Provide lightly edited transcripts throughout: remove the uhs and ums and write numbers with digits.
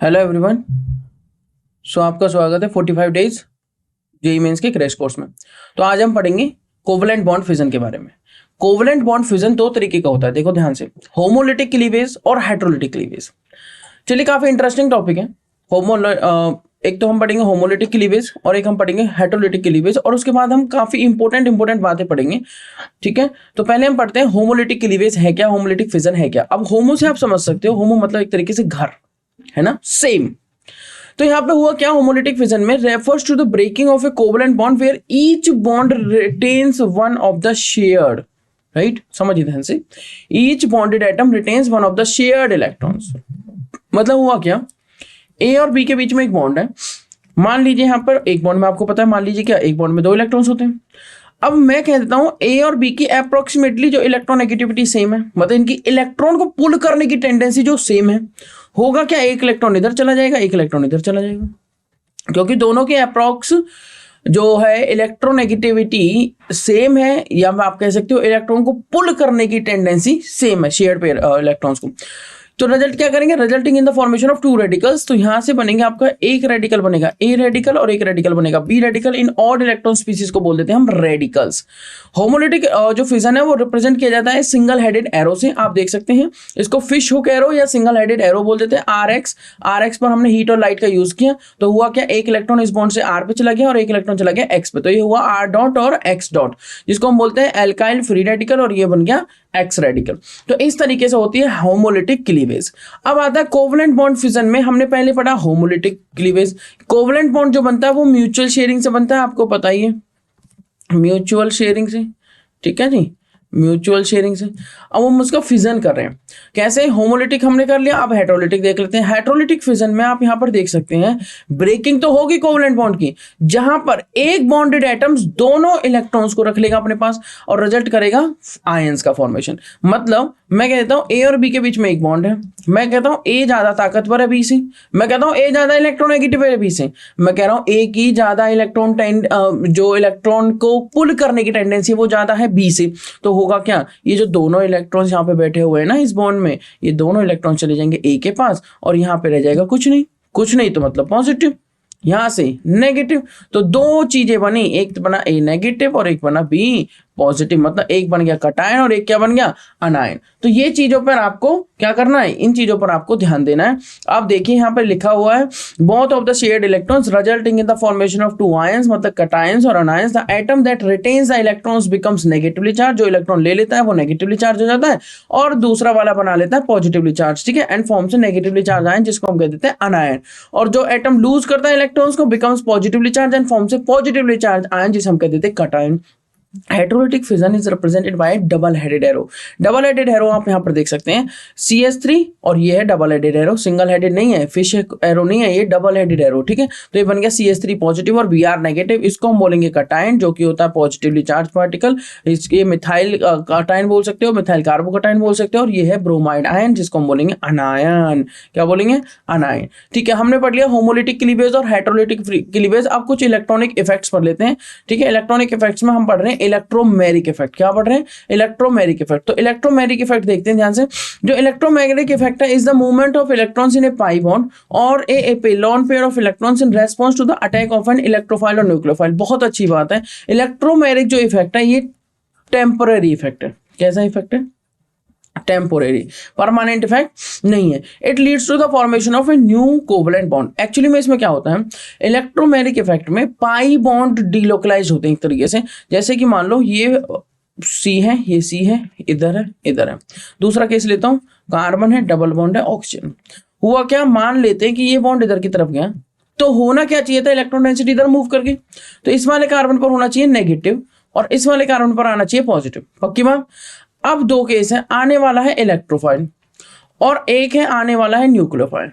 Hello everyone. आपका स्वागत है 45 डेज जेईई मेंस के क्रैश कोर्स में। तो आज हम पढ़ेंगे कोवलेंट बॉन्ड फिजन के बारे में। कोवलेंट बॉन्ड फिजन दो तरीके का होता है, देखो ध्यान से, होमोलिटिक क्लीवेज और हेटेरोलिटिक क्लीवेज। चलिए, काफी इंटरेस्टिंग टॉपिक है। एक तो हम पढ़ेंगे होमोलिटिक क्लीवेज और एक हम पढ़ेंगे हेटेरोलिटिक क्लीवेज, और उसके बाद हम काफी इंपॉर्टेंट बातें पढ़ेंगे। ठीक है, तो पहले हम पढ़ते हैं होमोलिटिक क्लीवेज है क्या, होमोलिटिक फिजन है क्या। अब होमो से आप समझ सकते हो, होमो मतलब एक तरीके से घर, है ना, सेम। तो यहां पे हुआ क्या, होमोलिटिक फिजन में refers to the breaking of a covalent bond where each bond retains one of the shared, right, समझिए ध्यान से, each bonded atom retains one of the shared electrons. मतलब हुआ क्या, ए और बी के बीच में एक बॉन्ड है। मान लीजिए यहां पर एक बॉन्ड में आपको पता है, मान लीजिए क्या, एक बॉन्ड में 2 इलेक्ट्रॉन्स होते हैं। अब मैं कह देता हूं ए और बी की अप्रोक्सीमेटली जो इलेक्ट्रोनेगेटिविटी सेम है, मतलब इनकी इलेक्ट्रॉन को पुल करने की टेंडेंसी जो सेम है, होगा क्या, एक इलेक्ट्रॉन इधर चला जाएगा, एक इलेक्ट्रॉन इधर चला जाएगा, क्योंकि दोनों के अप्रोक्स जो है इलेक्ट्रोनेगेटिविटी सेम है, या आप कह सकते हो इलेक्ट्रॉन को पुल करने की टेंडेंसी सेम है, शेयर्ड पेयर इलेक्ट्रॉन्स को। तो रिजल्ट क्या करेंगे, resulting in the formation of 2 radicals. तो यहां से बनेंगे आपका एक रेडिकल बनेगा ए रेडिकल और एक रेडिकल बनेगा बी रेडिकल। इन ऑड इलेक्ट्रॉन स्पीसीज को बोल देते हैं हम रेडिकल्स। होमोलिटिक जो फिजन है वो रिप्रेजेंट किया जाता है सिंगल हेडेड एरो से। आप देख सकते हैं इसको फिश हुक एरो या सिंगल हेडेड एरो बोल देते हैं। आर एक्स पर हमने हीट और लाइट का यूज किया, तो हुआ क्या, एक इलेक्ट्रॉन इस बॉन्ड से आर पे चला गया और एक इलेक्ट्रॉन चला गया एक्स पे, तो ये हुआ आर डॉट और एक्स डॉट, जिसको हम बोलते हैं एल्काइल फ्री रेडिकल, और ये बन गया एक्स रेडिकल। तो इस तरीके से होती है होमोलिटिक क्लीवेज। अब आता है कोवलेंट बॉन्ड फिजन में। हमने पहले पढ़ा होमोलिटिक क्लीवेज। कोवलेंट बॉन्ड जो बनता है वो म्यूचुअल शेयरिंग से बनता है, आपको पता ही है, म्यूचुअल शेयरिंग से, ठीक है जी, म्यूचुअल शेयरिंग से। अब हम उसका फिजन कर रहे हैं, कैसे, होमोलिटिक हमने कर लिया, अब हेटेरोलिटिक देख लेते हैं। हेटेरोलिटिक फिजन में आप यहां पर देख सकते हैं ब्रेकिंग तो होगी कोवलेंट बॉन्ड की, जहां पर एक बॉन्डेड एटम्स दोनों इलेक्ट्रॉन्स को रख लेगा अपने पास और रिजल्ट करेगा आयंस का फॉर्मेशन। मतलब मैं कहता हूं ए और बी के बीच में एक बॉन्ड है, मैं कहता हूं ए ज्यादा ताकतवर है बी से, मैं कहता हूं ए ज्यादा इलेक्ट्रोनेगेटिव है बी से, मैं कह रहा हूं ए की ज्यादा जो इलेक्ट्रॉन को पुल करने की टेंडेंसी वो ज्यादा है बी से। तो होगा क्या, ये जो दोनों इलेक्ट्रॉन्स यहाँ पे बैठे हुए हैं ना इस बॉन्ड में, ये दोनों इलेक्ट्रॉन चले जाएंगे ए के पास और यहाँ पे रह जाएगा कुछ नहीं, तो मतलब पॉजिटिव, यहां से नेगेटिव। तो 2 चीजें बनी, एक बना ए नेगेटिव और एक बना बी पॉजिटिव, मतलब एक बन गया कटायन और एक क्या बन गया, अनायन। तो ये चीजों पर आपको क्या करना है, इन चीजों पर आपको ध्यान देना है। आप देखिए यहाँ पर लिखा हुआ है both of the shared electrons resulting in the formation of 2 ions, मतलब कटायंस और anions. The atom that retains the electrons becomes negatively charge, जो इलेक्ट्रॉन ले लेता है वो नेगेटिवली चार्ज हो जाता है और दूसरा वाला बना लेता है पॉजिटिवली चार्ज, ठीक है, एंड फॉर्म से नेगेटिवली चार्ज आयन, जिसको हम कह देते हैं अनायन। और जो एटम लूज करता है इलेक्ट्रॉन्स को becomes positively charge and form से पॉजिटिवली चार्ज आयन, जिसे हम कह देते हैं cation. Heterolytic fission is represented by double headed arrow. Double headed arrow आप यहां पर देख सकते हैं CH3, और ये है double headed arrow, single headed नहीं है, फिश एरो नहीं है, ये डबल हेडेड एरो, ठीक है। तो ये बन गया CH3 पॉजिटिव और Br नेगेटिव। इसको हम बोलेंगे कटायन, जो कि होता है पॉजिटिवली चार्ज पार्टिकल। इसके मिथाइल कटायन बोल सकते हो, मिथाइल कार्बोकटायन बोल सकते हो, और ये है ब्रोमाइड आयन, जिसको हम बोलेंगे अनायन। क्या बोलेंगे, अनायन, ठीक है। हमने पढ़ लिया होमोलिटिक क्लीवेज और हेटेरोलिटिक क्लीवेज। अब कुछ इलेक्ट्रॉनिक इफेक्ट्स पढ़ लेते हैं, ठीक है। इलेक्ट्रॉनिक इफेक्ट्स में हम पढ़ रहे हैं इलेक्ट्रोमेरिक इफेक्ट। क्या पढ़ रहे हैं, इलेक्ट्रोमेरिक इफेक्ट। तो इलेक्ट्रोमेरिक इफेक्ट देखते हैं ध्यान से। जो इलेक्ट्रोमैग्नेटिक इफेक्ट है is the movement of electrons in a pi bond और a lone pair of electrons in response to the attack of an electrophile और न्यूक्लियोफाइल। बहुत अच्छी बात है। इलेक्ट्रोमेरिक जो इफेक्ट है ये टेम्पररी इफेक्ट है। कैसा इफेक्ट है, टेम्पोरेरी, परमानेंट इफेक्ट नहीं है। It leads to the formation of a new covalent bond. Actually में इसमें क्या होता है, इलेक्ट्रोमेरिक इफेक्ट में पाई बॉन्ड डिलोकलाइज होते हैं एक तरीके से। जैसे कि मान लो ये सी है, ये सी है, इधर है, इधर है। दूसरा केस लेता हूं, कार्बन है, डबल बॉन्ड है, ऑक्सीजन। हुआ क्या, मान लेते हैं कि ये बॉन्ड इधर की तरफ गया, तो होना क्या चाहिए था, इलेक्ट्रॉन डेंसिटी इधर मूव करके, तो इस वाले कार्बन पर होना चाहिए नेगेटिव और इस वाले कार्बन पर आना चाहिए पॉजिटिव। पक्की बात। अब 2 केस है, आने वाला है इलेक्ट्रोफाइल और एक है आने वाला है न्यूक्लियोफाइल।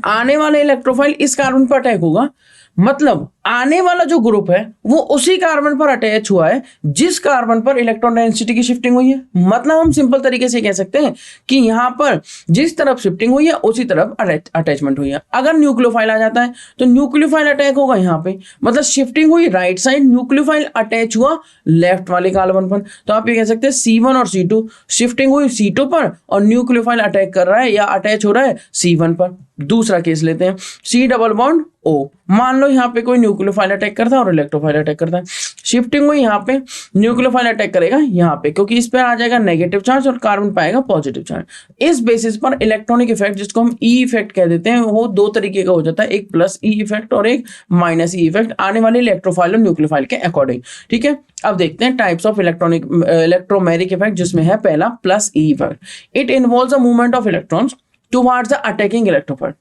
आने वाले इलेक्ट्रोफाइल इस कार्बन पर अटैक होगा, मतलब आने वाला जो ग्रुप है वो उसी कार्बन पर अटैच हुआ है जिस कार्बन पर इलेक्ट्रॉन डेंसिटी की शिफ्टिंग हुई है। मतलब हम सिंपल तरीके से कह सकते हैं कि यहां पर जिस तरफ शिफ्टिंग हुई है उसी तरफ अटैचमेंट हुई है। अगर न्यूक्लियोफाइल आ जाता है तो न्यूक्लियोफाइल अटैक होगा यहाँ पे, मतलब शिफ्टिंग हुई राइट साइड, न्यूक्लियोफाइल अटैच हुआ लेफ्ट वाले कार्बन पर। तो आप ये कह सकते हैं C1 और C2, शिफ्टिंग हुई C2 पर और न्यूक्लियोफाइल अटैक कर रहा है या अटैच हो रहा है C1 पर। दूसरा केस लेते हैं, C डबल बॉन्ड O। मान लो यहाँ पे कोई न्यूक्लियोफाइल अटैक करता है और इलेक्ट्रोफाइल अटैक करता है, शिफ्टिंग हुई यहाँ पे, न्यूक्लियोफाइल अटैक करेगा यहाँ पे क्योंकि इस पे आ जाएगा नेगेटिव चार्ज और कार्बन पाएगा पॉजिटिव चार्ज। इस बेसिस पर इलेक्ट्रॉनिक इफेक्ट जिसको हम ई इफेक्ट कह देते हैं वो दो तरीके का हो जाता है, एक प्लस ई इफेक्ट और एक माइनस ई इफेक्ट, आने वाले इलेक्ट्रोफाइल और न्यूक्लियोफाइल के अकॉर्डिंग। ठीक है, अब देखते हैं टाइप्स ऑफ इलेक्ट्रोमेरिक इफेक्ट, जिसमें है पहला plus E effect. It involves a movement of electrons towards the attacking electrophile.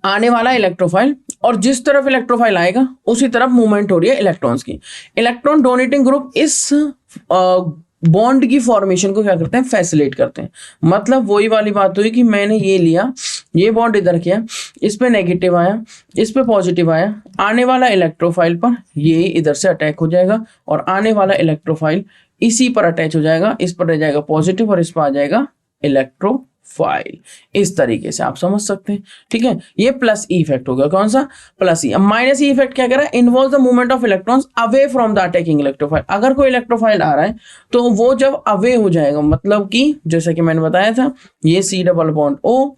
आने वाला इलेक्ट्रोफाइल और जिस तरफ इलेक्ट्रोफाइल आएगा उसी तरफ मूवमेंट हो रही है इलेक्ट्रॉन्स की। इलेक्ट्रॉन डोनेटिंग ग्रुप इस बॉन्ड की फॉर्मेशन को क्या करते हैं, फैसिलिटेट करते हैं। मतलब वही वाली बात हुई कि मैंने ये लिया, ये बॉन्ड इधर किया, इस पे नेगेटिव आया, इस पे पॉजिटिव आया, आने वाला इलेक्ट्रोफाइल पर ये इधर से अटैक हो जाएगा और आने वाला इलेक्ट्रोफाइल इसी पर अटैच हो जाएगा, इस पर रह जाएगा पॉजिटिव और इस पर आ जाएगा इलेक्ट्रोफाइल। इस तरीके से आप समझ सकते हैं। ठीक है, ये प्लस ई इफेक्ट हो गया। कौन सा, प्लस ई। अब माइनस ई इफेक्ट क्या कर रहा है, involve the movement of electrons away from the attacking electrophile. अगर कोई इलेक्ट्रोफाइल आ रहा है तो वो जब अवे हो जाएगा, मतलब कि जैसे कि मैंने बताया था ये C डबल बॉन्ड O,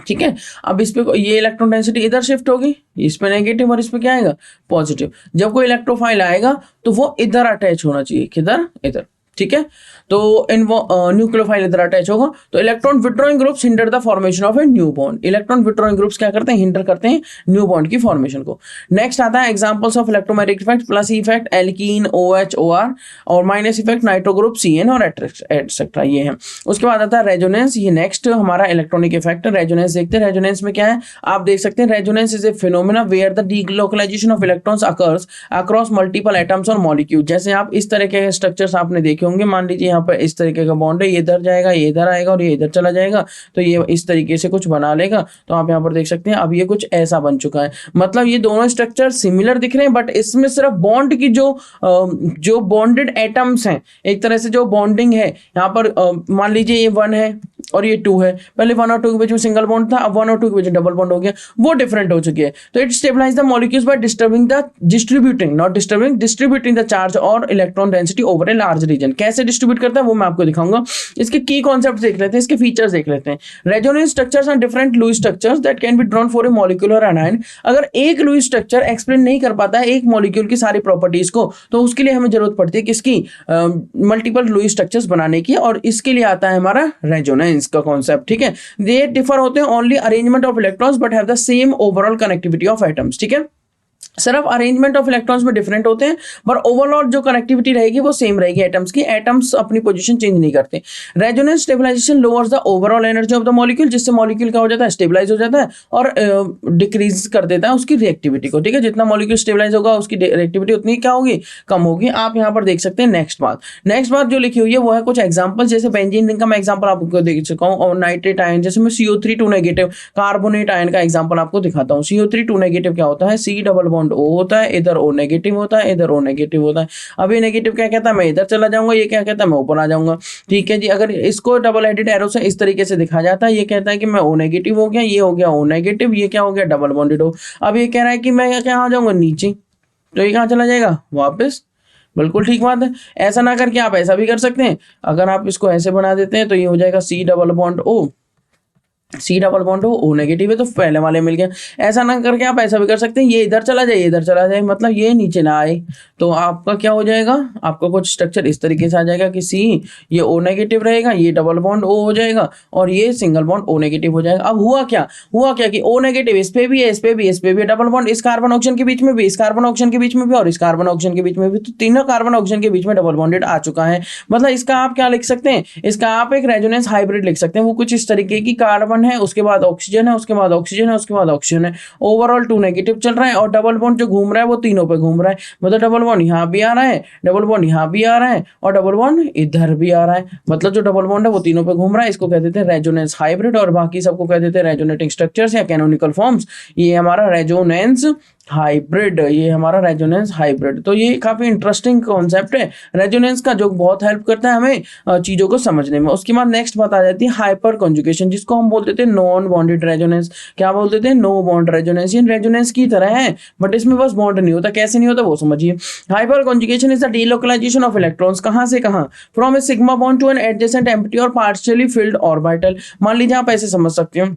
ठीक है। अब इस पे ये इलेक्ट्रॉन डेंसिटी इधर शिफ्ट होगी, इस पे नेगेटिव और इस पे क्या आएगा, पॉजिटिव। जब कोई इलेक्ट्रोफाइल आएगा तो वो इधर अटैच होना चाहिए, किधर, इधर। ठीक है, तो न्यूक्लियोफाइल इधर अटैच होगा तो electron withdrawing groups hinder the formation of a new bond. Electron withdrawing groups क्या करते हैं, हिंडर करते हैं न्यू बॉन्ड की फॉर्मेशन को। नेक्स्ट आता है examples of electromagnetic effect, plus effect alkene OH OR, और minus effect nitro group CN और एटसेट्रा, ये है। उसके बाद आता है रेजोनेंस, ये नेक्स्ट हमारा इलेक्ट्रॉनिक इफेक्ट। रेजोनेंस देखते हैं, रेजोनेंस में क्या है, आप देख सकते हैं resonance is a phenomena where the delocalisation of electrons occurs across multiple atoms और मॉलिक्यूल। जैसे आप इस तरह के स्ट्रक्चर्स आपने देखे होंगे, मान लीजिए यहाँ पर इस तरीके का बॉन्ड है, ये इधर जाएगा, ये इधर आएगा और ये इधर चला जाएगा, तो ये इस तरीके से कुछ बना लेगा। तो आप यहाँ पर देख सकते हैं अब ये कुछ ऐसा बन चुका है। मतलब ये दोनों स्ट्रक्चर सिमिलर दिख रहे हैं बट इसमें सिर्फ बॉन्ड की जो बॉन्डेड एटम्स हैं, एक तरह से जो बॉन्डिंग है यहाँ पर, मान लीजिए ये 1 है और ये 2 है, पहले 1 और 2 के बीच में सिंगल बॉन्ड था, अब 1 और 2 के बीच में डबल बॉन्ड हो गया, वो डिफरेंट हो चुकी है। तो it stabilize the molecules by distributing the charge और electron density over a large region. कैसे डिस्ट्रीब्यूट करता है वो मैं आपको दिखाऊंगा। इसके की कॉन्सेप्ट देख लेते हैं, इसके फीचर्स देख लेते हैं। Resonance structures are different Lewis structures that can be drawn for a molecular anion. अगर एक लुईस स्ट्रक्चर एक्सप्लेन नहीं कर पाता है एक मॉलिक्यूल की सारी प्रॉपर्टीज को, तो उसके लिए हमें जरूरत पड़ती है किसकी, मल्टीपल लुईस स्ट्रक्चर्स बनाने की, और इसके लिए आता है हमारा रेजोनेंस का कॉन्सेप्ट। ठीक है, ये डिफर होते हैं only arrangement of electrons but have the same overall connectivity of atoms. ठीक है, सिर्फ अरेंजमेंट ऑफ इलेक्ट्रॉन्स में डिफरेंट होते हैं पर ओवरऑल जो कनेक्टिविटी रहेगी वो सेम रहेगी एटम्स की। एटम्स अपनी पोजीशन चेंज नहीं करते। Resonance stabilisation lowers the overall energy of the molecule, जिससे मॉलिक्यूल क्या हो जाता है, स्टेबलाइज हो जाता है और डिक्रीज कर देता है उसकी रिएक्टिविटी को। ठीक है, जितना मॉलिक्यूल स्टेबलाइज होगा उसकी रिएक्टिविटी उतनी क्या होगी, कम होगी। आप यहाँ पर देख सकते हैं। नेक्स्ट बात जो लिखी हुई है वो है कुछ एग्जाम्पल, जैसे बेंजीन रिंग का मैं एग्जाम्पल आपको देख चुका हूँ, और नाइट्रेट आयन, जैसे मैं CO3 2 नेगेटिव कार्बोनेट आयन का एग्जाम्पल आपको दिखाता हूँ। CO3 2 नेगेटिव क्या होता है, C डबल बॉन्ड O होता है, इधर O नेगेटिव होता है, इधर O नेगेटिव होता है। अब ये नेगेटिव क्या कहता है, मैं इधर चला जाऊंगा, ये क्या कहता है, मैं ऊपर आ जाऊंगा। ठीक है जी, अगर इसको डबल हेडेड एरो से इस तरीके से दिखा जाता है, ये कहता है कि मैं O नेगेटिव हो गया, ये हो गया O नेगेटिव, ये क्या हो गया, डबल बॉन्डेड हो। अब ये कह रहा है कि मैं क्या आ जाऊंगा, नीचे, तो ये कहाँ चला जाएगा, वापस। बिल्कुल ठीक बात है। ऐसा ना करके आप ऐसा भी कर सकते हैं, अगर आप इसको ऐसे बना देते हैं तो ये हो जाएगा C double bond O negative है तो पहले वाले मिल गया। ऐसा ना करके आप ऐसा भी कर सकते हैं, ये इधर चला जाए, इधर चला जाए, मतलब ये नीचे ना आए, तो आपका क्या हो जाएगा, आपका कुछ स्ट्रक्चर इस तरीके से आ जाएगा कि C ये O नेगेटिव रहेगा, ये डबल बॉन्ड O हो जाएगा और ये सिंगल बॉन्ड O नेगेटिव हो जाएगा। अब हुआ क्या कि O नेगेटिव इस पे भी है, इस पे भी डबल बॉन्ड, इस कार्बन ऑक्सीजन के बीच में भी, इस कार्बन ऑक्सीजन के बीच में भी और इस कार्बन ऑक्सीजन के बीच में भी, तो तीनों कार्बन ऑक्सीजन के बीच में डबल बॉन्डेड आ चुका है। मतलब इसका आप क्या लिख सकते हैं, इसका आप एक रेजोनेंस हाइब्रिड लिख सकते हैं। वो कुछ इस तरीके की कार्बन कार्बन है, उसके बाद ऑक्सीजन है, उसके बाद ऑक्सीजन है, उसके बाद ऑक्सीजन है। ओवरऑल 2 नेगेटिव चल रहा है और डबल बॉन्ड जो घूम रहा है वो तीनों पे घूम रहा है। मतलब डबल बॉन्ड यहाँ भी आ रहा है, डबल बॉन्ड यहाँ भी आ रहा है और डबल बॉन्ड इधर भी आ रहा है। मतलब जो डबल बॉन्ड है वो तीनों पे घूम रहा है। इसको कह देते हैं रेजोनेंस हाइब्रिड और बाकी सबको कह देते हैं रेजोनेटिंग स्ट्रक्चर्स या कैनोनिकल फॉर्म्स। ये हमारा रेजोनेंस हाइब्रिड, ये हमारा रेजोनेंस हाइब्रिड। तो ये काफी इंटरेस्टिंग कॉन्सेप्ट है रेजोनेंस का, जो बहुत हेल्प करता है हमें चीजों को समझने में। उसके बाद नेक्स्ट बात आ जाती है हाइपर कॉन्जुगेशन, जिसको हम बोलते थे नॉन बॉन्डेड रेजोनेंस। क्या बोलते थे? No bond resonance. ये रेजोनेंस की तरह है बट इसमें बस बॉन्ड नहीं होता। कैसे नहीं होता वो समझिए। Hyperconjugation is the delocalisation of electrons. कहां से कहां? From a sigma bond to an adjacent empty or partially filled orbital. मान लीजिए आप ऐसे समझ सकते हो,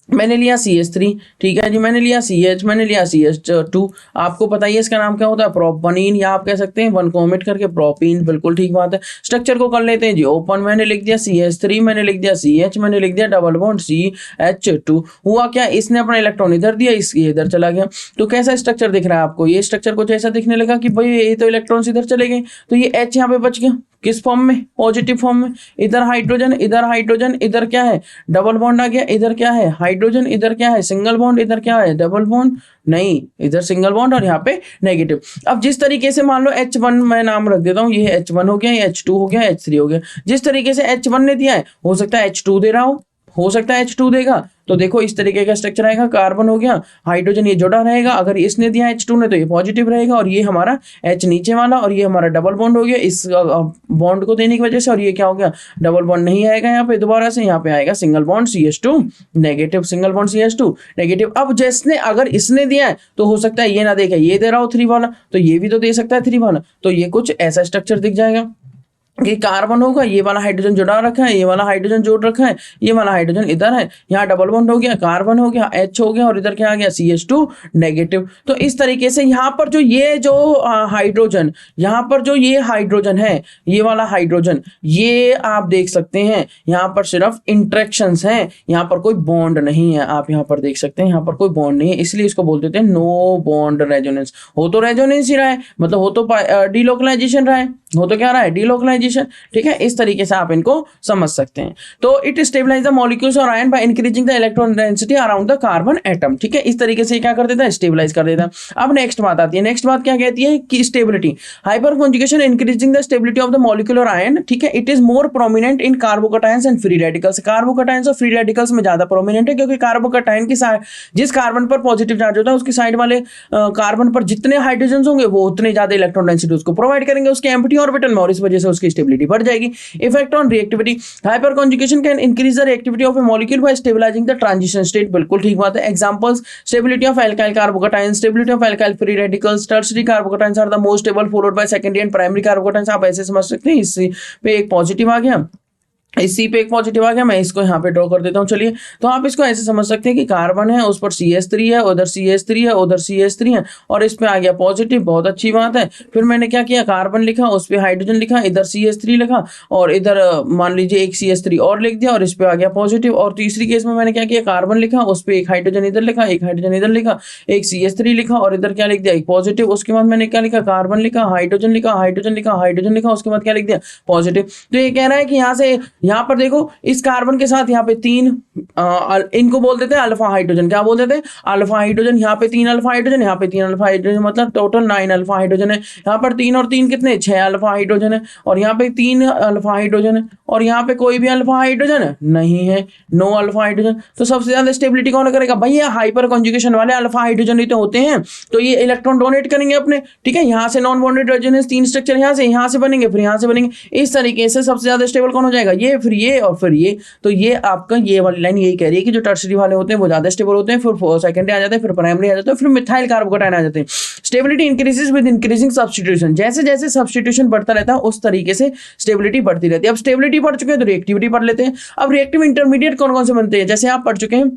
मैंने लिया CH3, ठीक है जी, मैंने लिया CH, मैंने लिया CH2। आपको पता ही है इसका नाम क्या होता है? प्रोपनीन, या आप कह सकते हैं वन को ओमिट करके प्रोपीन। बिल्कुल ठीक बात है। स्ट्रक्चर को कर लेते हैं जी ओपन। मैंने लिख दिया CH3, मैंने लिख दिया CH, मैंने लिख दिया डबल बॉन्ड CH2। हुआ क्या? इसने अपना इलेक्ट्रॉन इधर दिया, ये इधर चला गया। तो कैसा स्ट्रक्चर दिख रहा है आपको? ये स्ट्रक्चर कुछ ऐसा दिखने लगा कि भाई ये तो इलेक्ट्रॉन्स इधर चले गए, तो ये H यहाँ पे बच गया। किस फॉर्म में? पॉजिटिव फॉर्म में। इधर हाइड्रोजन, इधर हाइड्रोजन, इधर क्या है? डबल बॉन्ड आ गया। इधर क्या है? हाइड्रोजन, इधर क्या है? सिंगल बॉन्ड, इधर क्या है? Double bond. नहीं, इधर सिंगल बॉन्ड और यहाँ पे नेगेटिव। अब जिस तरीके से मान लो H1 मैं नाम रख देता हूँ, ये H1 हो गया, ये H2 हो गया, H3 हो गया। जिस तरीके से H1 ने दिया है, हो सकता है H2 दे रहा हो सकता है H2 देगा। तो देखो इस तरीके का स्ट्रक्चर आएगा। कार्बन हो गया, हाइड्रोजन ये जुड़ा रहेगा। अगर इसने दिया H2 ने तो ये पॉजिटिव रहेगा और ये हमारा H नीचे वाला, और ये हमारा डबल बॉन्ड हो गया इस बॉन्ड को देने की वजह से। और ये क्या हो गया? डबल बॉन्ड नहीं आएगा यहाँ पे दोबारा से, यहाँ पे आएगा single bond CH2 negative, single bond CH2 negative. अब जिसने अगर इसने दिया है तो हो सकता है ये ना देखे, ये दे रहा हो 3 वाला, तो ये भी तो दे सकता है 3 वाला। तो ये कुछ ऐसा स्ट्रक्चर दिख जाएगा। ये कार्बन होगा, ये वाला हाइड्रोजन जुड़ा रखा है, ये वाला हाइड्रोजन जोड़ रखा है, ये वाला हाइड्रोजन इधर है, यहाँ डबल बॉन्ड हो गया, कार्बन हो गया, H हो गया और इधर क्या आ गया? CH2 negative. तो इस तरीके से यहाँ पर जो ये जो हाइड्रोजन, यहाँ पर जो ये हाइड्रोजन है, ये वाला हाइड्रोजन, ये आप देख सकते हैं यहाँ पर सिर्फ इंटरेक्शंस हैं, यहाँ पर कोई बॉन्ड नहीं है। आप यहाँ पर देख सकते हैं यहाँ पर कोई बॉन्ड नहीं है, इसलिए इसको बोलते थे नो बॉन्ड रेजोनेंस। हो तो रेजोनेंस ही रहा है, मतलब हो तो डीलोकलाइजेशन रहा है, हो तो क्या रहा है? डीलोकलाइजेशन। ठीक है, इस तरीके से आप इनको समझ सकते हैं। तो इट स्टेबलाइज द मॉलिक्यूल्स और ion by increasing the electron density around the carbon atom. ठीक है, इस तरीके से क्या कर देता है? स्टेबलाइज कर देता है। अब नेक्स्ट बात आती है। नेक्स्ट बात क्या कहती है कि stability. Hyperconjugation increasing the stability of the molecule और आयन। ठीक है, it is more prominent in carbocations and free radicals. Carbocations और फ्री रेडिकल्स में ज्यादा प्रोमिनेंट है, क्योंकि कार्बोकटायन की साइड, जिस कार्बन पर पॉजिटिव चार्ज होता है उसकी साइड वाले कार्बन पर जितने हाइड्रोजन होंगे वो उतने ज्यादा इलेक्ट्रॉन डेंसिटी उसको प्रोवाइड करेंगे उसके एम्प्टी ऑर्बिटल में, और इस वजह से उसकी स्टेबिलिटी बढ़ जाएगी। Effect on reactivity. Hyperconjugation can increase the reactivity of a molecule by stabilizing the transition state. बिल्कुल ठीक बात है। Examples: stability of alkyl carbocations, stability of alkyl free radicals, tertiary carbocations are the most stable followed by secondary and primary carbocations. आप ऐसे समझ सकते हैं। इस पे एक पॉजिटिव आ गया, इस C पे एक पॉजिटिव आ गया, मैं इसको यहाँ पे ड्रॉ कर देता हूँ। चलिए, तो आप इसको ऐसे समझ सकते हैं कि कार्बन है, उस पर CH3 है, उधर CH3 है, उधर CH3 है और इस पे आ गया पॉजिटिव। बहुत अच्छी बात है। फिर मैंने क्या किया? कार्बन लिखा, उस पे हाइड्रोजन लिखा, इधर CH3 लिखा और इधर मान लीजिए एक CH3 और लिख दिया और इस पे आ गया पॉजिटिव। और तीसरी केस में मैंने क्या किया? कार्बन लिखा, उस पे एक हाइड्रोजन इधर लिखा, एक हाइड्रोजन इधर लिखा, एक CH3 लिखा और इधर क्या लिख दिया? एक पॉजिटिव। उसके बाद मैंने क्या लिखा? कार्बन लिखा, हाइड्रोजन लिखा, हाइड्रोजन लिखा, हाइड्रोजन लिखा, उसके बाद क्या लिख दिया? पॉजिटिव। तो ये कह रहा है कि यहाँ से यहाँ पर देखो, इस कार्बन के साथ यहाँ पे 3 इनको बोल देते हैं अल्फा हाइड्रोजन। क्या बोल देते हैं? Alpha hydrogen. यहाँ पे 3 अल्फा हाइड्रोजन, यहाँ पे 3 अल्फा हाइड्रोजन, मतलब टोटल 9 अल्फा हाइड्रोजन है। यहाँ पर 3 और 3 कितने? 6 अल्फा हाइड्रोजन है और यहाँ पे 3 अल्फा हाइड्रोजन है और यहाँ पे कोई भी अल्फा हाइड्रोजन नहीं है, नो अल्फा हाइड्रोजन। तो सबसे ज्यादा स्टेबिलिटी कौन करेगा? भैया हाइपर कॉन्जुगेशन वाले अल्फा हाइड्रोजन ही तो होते हैं, तो ये इलेक्ट्रॉन डोनेट करेंगे अपने। ठीक है, यहाँ से नॉन बॉन्डेड रेजोनेंस 3 स्ट्रक्चर यहाँ से बनेंगे, फिर यहाँ से बनेंगे। इस तरीके से सबसे ज्यादा स्टेबल कौन हो जाएगा? ये, फिर ये और फिर ये। तो ये आपका ये वाली लाइन यही कह रही है कि जो टर्शियरी वाले होते हैं वो ज्यादा स्टेबल होते हैं, फिर सेकेंडरी आ जाते हैं, फिर प्राइमरी आ जाते हैं, फिर मिथाइल कार्बोकटायन आ जाते हैं। Stability increases with increasing substitution. जैसे जैसे सब्स्टिट्यूशन बढ़ता रहता है उस तरीके से स्टेबिलिटी बढ़ती रहती है। अब स्टेबिलिटी बढ़ चुके हैं तो रिएक्टिविटी पढ़ लेते हैं। अब रिएक्टिव इंटरमीडिएट कौन कौन से बनते हैं? जैसे आप पढ़ चुके हैं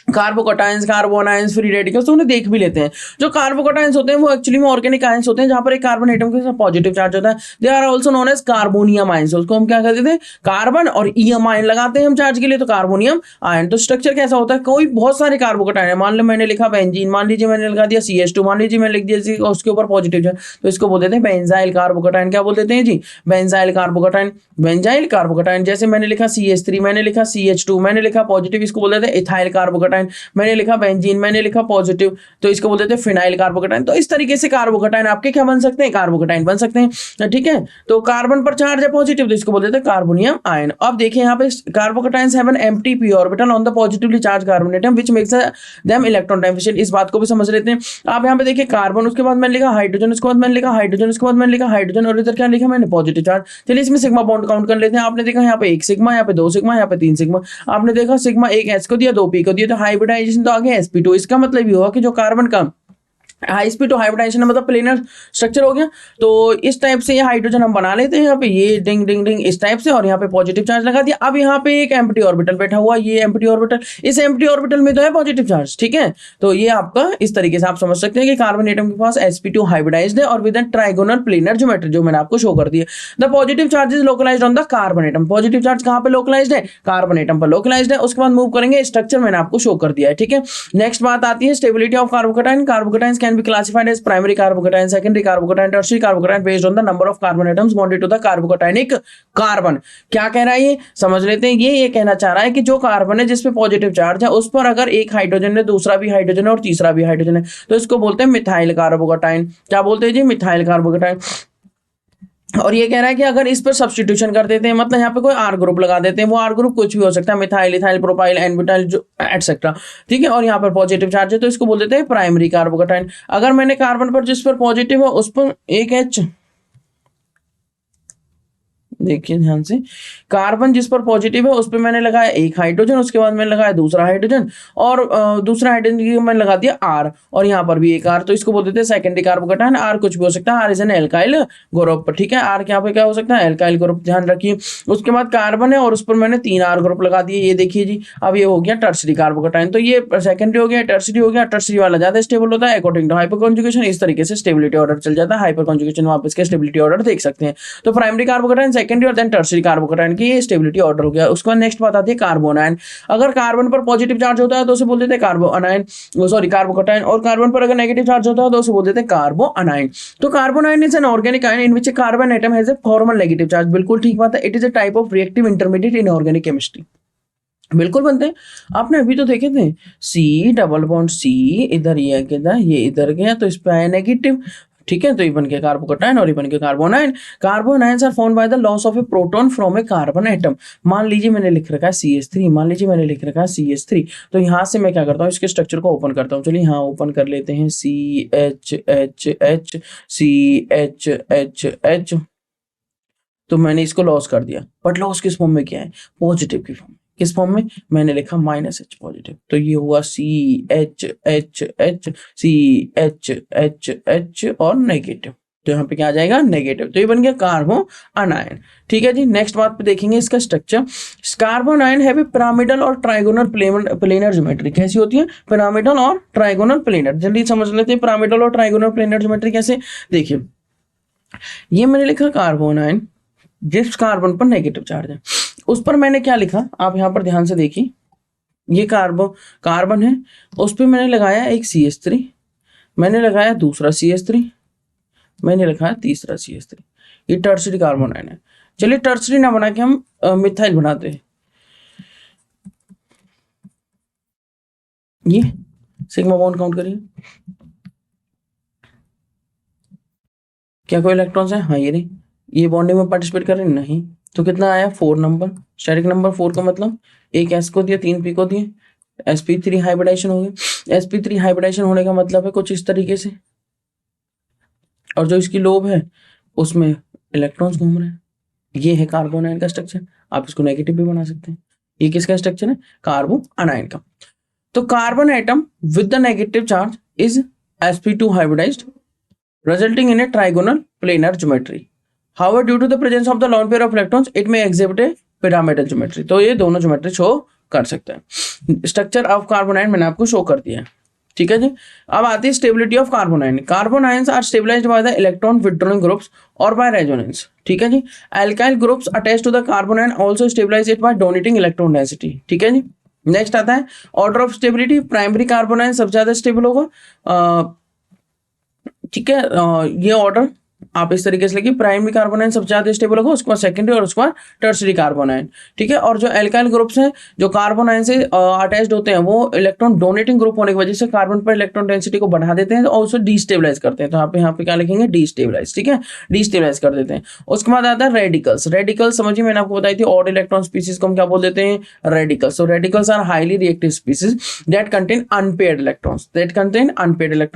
कार्बोकटाइंस, कार्बोनाइंस, फ्री रेडिकल्स, तो उन्हें देख भी लेते हैं। जो कार्बोकटाइंस होते हैं वो एक्चुअली में ऑर्गेनिक आयंस होते हैं जहां पर एक कार्बन एटम के साथ पॉजिटिव चार्ज होता है। They are also known as carbonium ions. उसको हम क्या कहते थे, कार्बन और ईएम आयन लगाते हैं हम चार्ज के लिए, तो कार्बोनियम आयन। तो स्ट्रक्चर कैसा होता है, कोई बहुत सारे कार्बोकटाइन है, मान लो मैंने लिखा बेंजीन, मान लीजिए मैंने लगा दिया CH2, मान लीजिए मैंने लिख दिया उसके ऊपर पॉजिटिव चार्ज, तो इसको बोल देते हैं बेंजाइल कार्बोकटाइन। क्या बोल देते हैं जी, बेंजाइल कार्बोकटाइन। बेंजाइल कार्बोकटाइन, जैसे मैंने लिखा CH3, मैंने लिखा CH2, मैंने लिखा पॉजिटिव, इसको बोल देते हैं इथाइल कार्बोकटाइन। मैंने लिखा बेंजीन, मैंने लिखा पॉजिटिव, तो इसको बोल देते हैं फिनाइल कार्बोकटाइन। तो इस तरीके से कार्बोकटाइन आपके क्या बन सकते हैं, कार्बोकटाइन बन सकते हैं। ठीक है, तो कार्बन पर चार्ज है पॉजिटिव, तो इसको बोल देते हैं कार्बोनियम आयन। अब देखिए यहाँ पे carbocations have an empty p orbital on the positively charge carbon atom which makes them electron deficient. इस बात को भी समझ लेते हैं। आप यहाँ पे देखिए कार्बन, उसके बाद मैंने लिखा हाइड्रोजन, उसके बाद मैंने लिखा हाइड्रोजन, उसके बाद मैंने लिखा हाइड्रोजन, और इधर क्या लिखा मैंने, पॉजिटिव चार्ज। चलिए इसमें सिग्मा बॉन्ड काउंट कर लेते हैं। आपने देखा यहाँ पे 1 सिग्मा, यहाँ पे 2 सिग्मा, यहाँ पे 3 सिग्मा। आपने देखा सिग्मा 1 S को दिया, 2 P को दिया, तो हाइब्रिडाइजेशन तो आ गया sp2। इसका मतलब ये हुआ कि जो कार्बन का हाई स्पीड टू हाइब्रिडाइजेशन मतलब प्लेनर स्ट्रक्चर हो गया। तो इस टाइप से ये हाइड्रोजन हम बना लेते हैं यहाँ पे, ये डिंग डिंग डिंग इस टाइप से, और यहाँ पे पॉजिटिव चार्ज लगा दिया। अब यहाँ पे एक एम्प्टी ऑर्बिटल बैठा हुआ, ये एम्प्टी ऑर्बिटल, इस एम्प्टी ऑर्बिटल में तो है पॉजिटिव चार्ज। ठीक है, तो ये आपका इस तरीके से आप समझ सकते हैं कि कार्बन एटम के पास sp2 हाइब्रिडाइज्ड है और with an trigonal planar geometry, जो मैंने आपको शो कर दिया। The positive charge is localised on the carbon atom. Positive charge कहाँ पे लोकलाइज्ड है, कार्बन एटम पर लोकलाइज्ड है। उसके बाद मूव करेंगे, स्ट्रक्चर मैंने आपको शो कर दिया है। ठीक है, नेक्स्ट बात आती है stability of carbocation. Carbocations can be classified as primary carbocation, secondary carbocation, tertiary carbocation based on the number of carbon atoms bonded to the carbocationic carbon. क्या कह रहा है ये, समझ लेते हैं। ये कहना चाह रहा है कि जो कार्बन है जिसपे पॉजिटिव चार्ज है उस पर अगर एक हाइड्रोजन है, दूसरा भी हाइड्रोजन है और तीसरा भी हाइड्रोजन है, तो इसको बोलते हैं मिथाइल कार्बोकटाइन। क्या बोलते हैं जी, मिथाइल कार्बोकटाइन। और ये कह रहा है कि अगर इस पर सब्स्टिट्यूशन कर देते हैं, मतलब यहाँ पे कोई आर ग्रुप लगा देते हैं, वो आर ग्रुप कुछ भी हो सकता है, मिथाइल, इथाइल, प्रोपाइल, एनब्यूटाइल, जो एटसेट्रा। ठीक है, और यहाँ पर पॉजिटिव चार्ज है तो इसको बोल देते हैं प्राइमरी कार्बोकटाइन। अगर मैंने कार्बन पर जिस पर पॉजिटिव है उस पर एक H, देखिए ध्यान से, कार्बन जिस पर पॉजिटिव है उस पर मैंने लगाया एक हाइड्रोजन, उसके बाद मैंने लगाया दूसरा हाइड्रोजन, और दूसरा हाइड्रोजन मैंने लगा दिया R, और यहाँ पर भी एक R, तो इसको बोल देते हैं सेकेंडरी कार्बोकटाइन। R कुछ भी हो सकता है, R is an alkyl group. ठीक है, R यहाँ पे क्या हो सकता है, एल्काइल ग्रुप, ध्यान रखिए। उसके बाद कार्बन है और उस पर मैंने 3 R ग्रुप लगा दिए, ये देखिए जी। अब ये हो गया टर्शरी कार्बोकटाइन। तो ये सेकेंडरी हो गया, टर्शरी हो गया। टर्शरी वाला ज्यादा स्टेबल होता है अकॉर्डिंग टू हाइपर कॉन्जुगेशन। इस तरीके से स्टेबिलिटी ऑर्डर चल जाता है, हाइपर कॉन्जुगेशन वापस इसके स्टेबिलिटी ऑर्डर देख सकते हैं। तो प्राइमरी कार्बोकटाइन, सेकेंडरी और देन टर्शरी कार्बोकटाइन की स्टेबिलिटी ऑर्डर हो गया। उसके बाद नेक्स्ट बात आती है कार्बोनाइन। अगर कार्बन पर पॉजिटिव चार्ज होता है तो उसे बोल देते हैं कार्बोनाइन, सॉरी कार्बोकटाइन, और कार्बन पर अगर नेगेटिव चार्ज होता है तो उसे बोल देते हैं कार्बोनाइन। तो carbanion is an organic ion in which carbon atom has a formal negative charge. बिल्कुल ठीक बात है, it is a type of reactive intermediate in organic chemistry. बिल्कुल बनते हैं, आपने अभी तो देखे थे, C डबल बॉन्ड C, इधर ये इधर गया तो इस पे आया नेगेटिव। ठीक है, तो ये बन के कार्बोकटाइन और ये बन के carbanion. Carbanions are formed by the loss of a proton from a carbon atom. मान लीजिए मैंने लिख रखा है CH3, मान लीजिए मैंने लिख रखा है CH3, तो यहाँ से मैं क्या करता हूँ, इसके स्ट्रक्चर को ओपन करता हूँ। चलिए यहाँ ओपन कर लेते हैं, CHHH, CHHH, तो मैंने इसको लॉस कर दिया, बट लॉस किस फॉर्म में किया है, पॉजिटिव की फॉर्म में। किस फॉर्म में, मैंने लिखा -H पॉजिटिव, तो ये हुआ CHHH, CHHH और नेगेटिव, तो यहाँ पे क्या आ जाएगा, नेगेटिव। तो ये बन गया कार्बोनाइन। ठीक है जी, नेक्स्ट बात पे देखेंगे इसका स्ट्रक्चर। कार्बोनाइन हैव ए पिरामिडल और ट्राइगोनल प्लेनर ज्योमेट्री। कैसी होती है, पिरामिडल और ट्राइगोनल प्लेनर। जल्दी समझ लेते हैं पिरामिडल और ट्राइगोनल प्लेनर ज्योमेट्री कैसे। देखिए ये मैंने लिखा कार्बोनाइन, जिस कार्बन पर नेगेटिव चार्ज है उस पर मैंने क्या लिखा, आप यहाँ पर ध्यान से देखिए, ये कार्बन है, उस पर मैंने लगाया एक CH3, मैंने लगाया दूसरा CH3, मैंने लगाया तीसरा CH3। ये टर्शरी कार्बोनाइन है। चलिए टर्शरी ना बना के हम मिथाइल बनाते हैं। ये सिग्मा बॉन्ड काउंट करिए, क्या कोई इलेक्ट्रॉन्स है, हाँ ये नहीं, ये बॉन्डिंग में पार्टिसिपेट कर रहे हैं, नहीं, तो कितना आया, 4 नंबर, स्टेरिक नंबर 4 का मतलब एक S को दिया, 3 P को दिए, sp3 हाइब्रिडाइजेशन हो गया। sp3 हाइब्रिडाइजेशन होने का मतलब है कुछ इस तरीके से, और जो इसकी लोब है उसमें इलेक्ट्रॉन्स घूम रहे हैं। ये है कार्बोनाइन का स्ट्रक्चर, आप इसको नेगेटिव भी बना सकते हैं। ये किसका स्ट्रक्चर है, कार्बोनाइन का। तो carbon atom with the negative charge is sp2 hybridised resulting in a trigonal planar geometry. However, due to the presence of the lone pair of electrons, it may exhibit a pyramidal geometry. तो ये दोनों geometry show कर सकता है। Structure of carbon ion मैंने आपको show कर दिया है, ठीक है जी। अब आती है stability of carbanion. Carbanions are stabilized by the electron withdrawing groups और बाय रेजोनेंस, ठीक है जी। Alkyl groups attach to the carbanion also stabilize it by donating electron density, ठीक है जी। नेक्स्ट आता है order of stability. Primary carbanion सबसे ज्यादा स्टेबल होगा, ठीक है। ये ऑर्डर आप इस तरीके से लिखिए, प्राइमरी कार्बन आयन सबसे ज्यादा स्टेबल होगा, उसके बाद सेकेंडरी और उसके बाद टर्सरी कार्बन आयन, ठीक है। और जो एल्काइल ग्रुप्स हैं जो कार्बन आयन से अटैच्ड होते हैं वो इलेक्ट्रॉन डोनेटिंग ग्रुप होने की वजह से कार्बन पर इलेक्ट्रॉन डेंसिटी को बढ़ा देते हैं और उसे डिस्टेबलाइज करते हैं। तो आप यहाँ पे क्या लिखेंगे, डिस्टेबलाइज, ठीक है, डिस्टेबलाइज कर देते हैं। उसके बाद आता है रेडिकल्स। रेडिकल्स समझिए मैंने आपको बताई थी, ऑड इलेक्ट्रॉन स्पीसीज को हम क्या बोल देते हैं, रेडिकल्स। तो radicals are highly reactive species that contain unpaired electrons,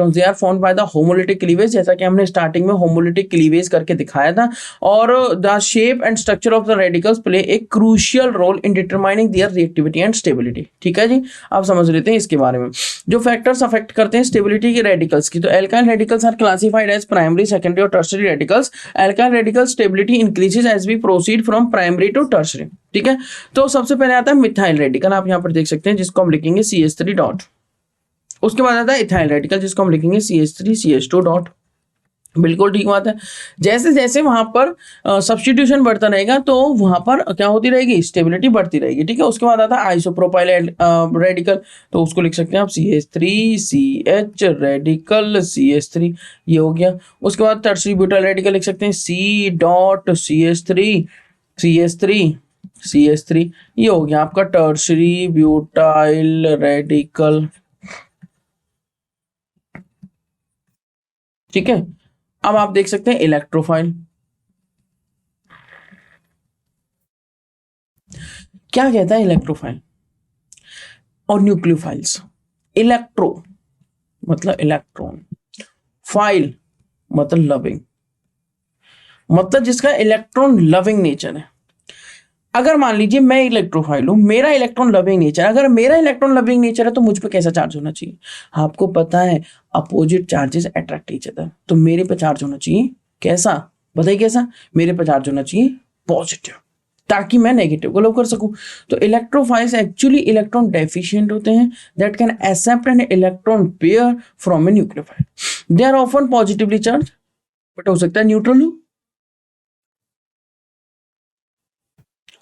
they are formed by the homolytic cleavage, जैसा कि हमने स्टार्टिंग में होमोलिटिक क्लीवेज करके दिखाया था। और the shape and structure of the radicals play a crucial role in determining their reactivity and stability, ठीक है जी। आप समझ लेते हैं इसके बारे में जो फैक्टर्स अफेक्ट करते हैं स्टेबिलिटी के रेडिकल्स की। तो alkyl radicals are classified as primary, secondary और tertiary radicals. Alkyl radical stability increases as we proceed from primary to tertiary, ठीक है। तो सबसे पहले आता है मिथाइल रेडिकल, आप यहां पर देख सकते हैं, जिसको हम लिखेंगे CH3 डॉट। उसके बाद आता है इथाइल रेडिकल, जिसको हम लिखेंगे CH3 CH2 डॉट। बिल्कुल ठीक बात है। जैसे जैसे वहां पर सब्स्टिट्यूशन बढ़ता रहेगा तो वहां पर क्या होती रहेगी, स्टेबिलिटी बढ़ती रहेगी, ठीक है। उसके बाद आता है आइसोप्रोपाइल रेडिकल, तो उसको लिख सकते हैं आप CH3CH रेडिकल CH3, ये हो गया। उसके बाद टर्सरी ब्यूटाइल रेडिकल लिख सकते हैं C.CH3CH3 ये हो गया आपका टर्सरी ब्यूटाइल रेडिकल, ठीक है। अब आप देख सकते हैं इलेक्ट्रोफाइल। क्या कहता है इलेक्ट्रोफाइल और न्यूक्लियोफाइल्स। इलेक्ट्रो मतलब इलेक्ट्रॉन, फाइल मतलब लविंग, मतलब जिसका इलेक्ट्रॉन लविंग नेचर है। अगर मान लीजिए मैं इलेक्ट्रोफाइल हूं, मेरा इलेक्ट्रॉन लविंग नेचर, अगर मेरा इलेक्ट्रॉन लविंग नेचर है तो मुझ पे कैसा चार्ज होना चाहिए, आपको पता है opposite charges attract each other, तो मेरे पे चार्ज होना चाहिए कैसा, बताइए कैसा, मेरे पे चार्ज होना चाहिए पॉजिटिव, ताकि मैं नेगेटिव को लव कर सकूं। तो इलेक्ट्रोफाइल्स एक्चुअली इलेक्ट्रॉन डेफिशिएंट होते हैं that can accept an electron pair from a nucleophile. They are often positively charged, but हो सकता है न्यूट्रल हो